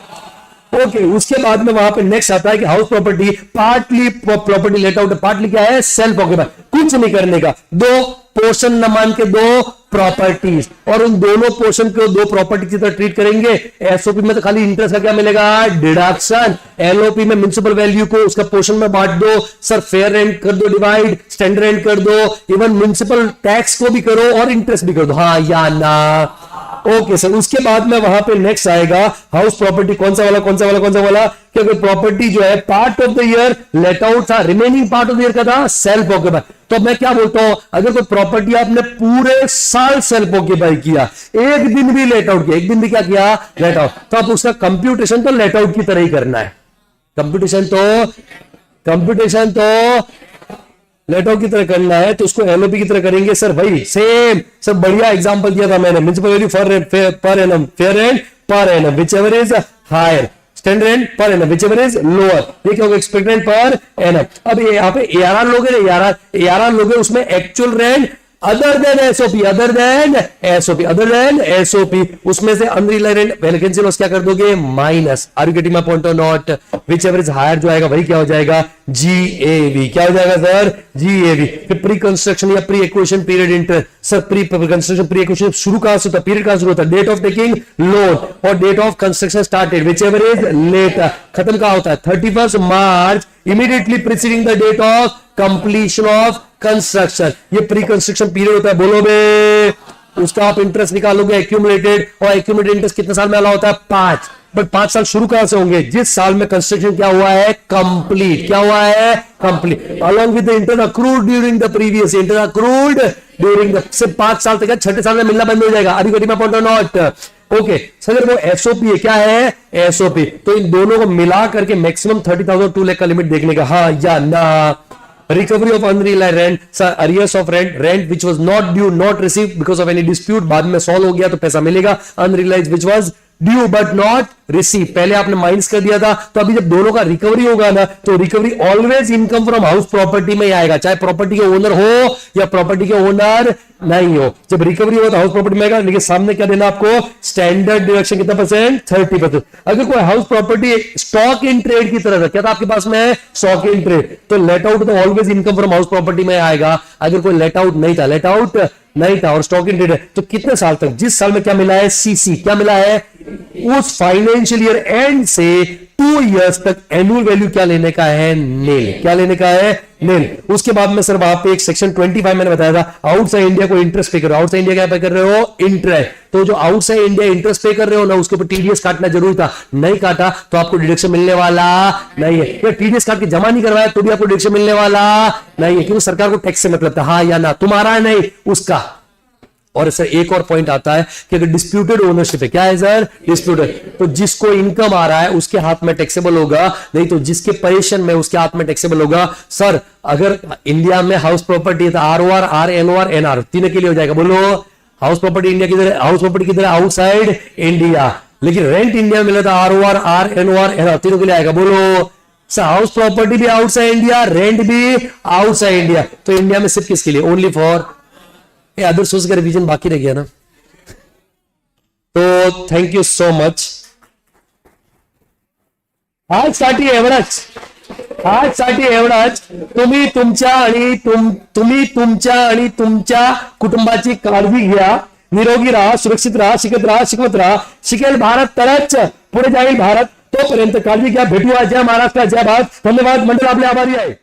ओके. उसके बाद में वहां पे नेक्स्ट आता है कि house property partly property let out partly क्या है सेल्फ ऑक्यूपाइड. कुछ नहीं करने का. 2 पोर्शन न मान के 2 प्रॉपर्टीज और उन दोनों पोर्शन को 2 प्रॉपर्टी की तरह ट्रीट करेंगे. एसओपी में तो खाली इंटरेस्ट का क्या मिलेगा डिडक्शन. एलओपी में म्युनिसिपल वैल्यू को उसका पोर्शन में बांट दो. सर फेयर रेंट कर दो डिवाइड स्टैंडर्ड रेंट कर दो. इवन म्युनिसिपल टैक्स को भी करो और इंटरेस्ट भी कर दो. हाँ या ना ओके सर. उसके बाद में वहां पे नेक्स्ट आएगा हाउस प्रॉपर्टी कौन सा वाला क्योंकि प्रॉपर्टी जो है part of the year let out था remaining part of the year का था सेल्फ ऑक्यूपाइड. तो मैं क्या बोलता हूं अगर कोई प्रॉपर्टी आपने पूरे साल सेल्फ ऑक्यूपाई किया एक दिन भी लेट आउट किया एक दिन भी क्या किया लेट आउट तो आप उसका कंप्यूटेशन तो लेट आउट की तरह ही करना है. कंप्यूटेशन तो लेट आउट की तरह करना है तो उसको एलओपी की तरह करेंगे. सर भाई सेम सर बढ़िया एग्जांपल दिया था मैंने. Municipal value per annum fair rent per annum whichever is higher standard rent per annum whichever is lower. ये क्या होगा एक्सपेक्टेड रेंट पर एनम. अब यहाँ पे एआरआर लोगे एआरआर लोगे उसमें actual rent other than SOP, other than SOP, other than SOP, उसमें से अनरिलायबल रेंट वैकेंसी लॉस क्या कर दोगे, minus. Are you getting my point और not? Whichever is higher जो आएगा वही क्या हो जाएगा, जीएवी। क्या हो जाएगा सर, जीएवी। फिर प्री कंस्ट्रक्शन या pre acquisition period interest, sir pre construction pre acquisition शुरू कहां से होता है, पीरियड कहां शुरू होता है, date of taking loan or date of construction started, whichever is later. खत्म कहां होता है, 31 March immediately preceding the date of completion of construction. ये प्री कंस्ट्रक्शन पीरियड होता है, बोलो बे। उसका आप इंटरेस्ट निकालोगे एक्यूमुलेटेड, और एक्यूमुलेटेड इंटरेस्ट कितने साल में वाला होता है, 5। बट 5 साल शुरू कहां से होंगे, जिस साल में कंस्ट्रक्शन क्या हुआ है, कंप्लीट। क्या हुआ है, complete. Along with the interest accrued during the previous, interest accrued during the, सिर्फ 5 साल तक है, छठे साल में मिलना बंद हो जाएगा। Are you getting my point और नॉट? ओके सर, वो एसओपी है, क्या है, एसओपी। तो इन दोनों को मिला करके मैक्सिमम 30,000 2 लाख का लिमिट देखने का, हाँ या ना। Recovery of unreliable rent, sir arrears of rent, rent which was not due not receive because of any dispute, बाद में सॉल्व हो गया तो पैसा मिलेगा। Unreliable which was due but not receive, पहले आपने माइनस कर दिया था, तो अभी जब दोनों का रिकवरी होगा ना, तो recovery always income from house property में ही आएगा, चाहे प्रॉपर्टी के ओनर हो या प्रॉपर्टी के ओनर नहीं हो। जब रिकवरी हो तो हाउस प्रॉपर्टी में आएगा, लेकिन सामने क्या देना आपको, स्टैंडर्ड डिडक्शन कितना परसेंट, 30%। अगर कोई house property stock in trade की तरह क्या था आपके पास में, स्टॉक इन ट्रेड, तो लेट आउट तो always income from house property में आएगा। अगर कोई लेट आउट नहीं था, लेट आउट नहीं था और स्टॉक इन ट्रेड है, तो कितने साल तक, जिस साल में क्या मिला है, सीसी क्या मिला है, उस फाइनेंशियल ईयर एंड से 2 इयर्स तक एनुअल वैल्यू क्या लेने का है, नील। क्या लेने का है, नील। उसके बाद में सर वहां पे एक सेक्शन 25 मैंने बताया था, आउटसाइड इंडिया को इंटरेस्ट पे कर रहे हो, आउटसाइड इंडिया क्या पे कर रहे हो, इंटरेस्ट। तो जो आउटसाइड इंडिया इंटरेस्ट पे कर रहे हो ना, उसके ऊपर टीडीएस काटना जरूरी था, नहीं काटा तो आपको डिडक्शन मिलने वाला नहीं है। या टीडीएस काट के जमा नहीं करवाया तो भी आपको डिडक्शन मिलने वाला नहीं है, क्योंकि सरकार को टैक्स से मतलब था, हाँ या ना, तुम्हारा नहीं उसका। और सर एक और पॉइंट आता है कि अगर डिस्प्यूटेड ओनरशिप है, क्या है सर, डिस्प्यूटेड, तो जिसको इनकम आ रहा है उसके हाथ में टैक्सेबल होगा, नहीं तो जिसके परेशन में उसके हाथ में टैक्सेबल होगा। सर अगर इंडिया में हाउस प्रॉपर्टी है तो आरओआर, आरएनओआर, एनआर तीनों के लिए हो जाएगा, बोलो। हाउस प्रॉपर्टी इंडिया किधर है, हाउस प्रॉपर्टी किधर है, आउटसाइड इंडिया, लेकिन रेंट इंडिया में मिला था आरओआर, आरएनओआर, एनआर तीनों के लिए आएगा, बोलो। सर हाउस प्रॉपर्टी भी आउटसाइड इंडिया, रेंट भी आउटसाइड इंडिया, तो इंडिया में सिर्फ किसके लिए, ओनली फॉर अदर सोर्स का रिवीजन बाकी रह गया ना। तो थैंक यू सो मच। आजसाठी एवढंच, आजसाठी एवढंच। तुम्ही तुमच्या आणि तुमच्या कुटुंबाची काळजी घ्या, निरोगी राहा, सुरक्षित राहा, शिकत राहा, शिकवत राहा। शिकेल भारत तरच पुढे जाईल भारत, तोपर्यंत काळजी घ्या। भेटूया, जय महाराष्ट्र, जय भारत। धन्यवाद मंडळ, आपले आभारी आहे।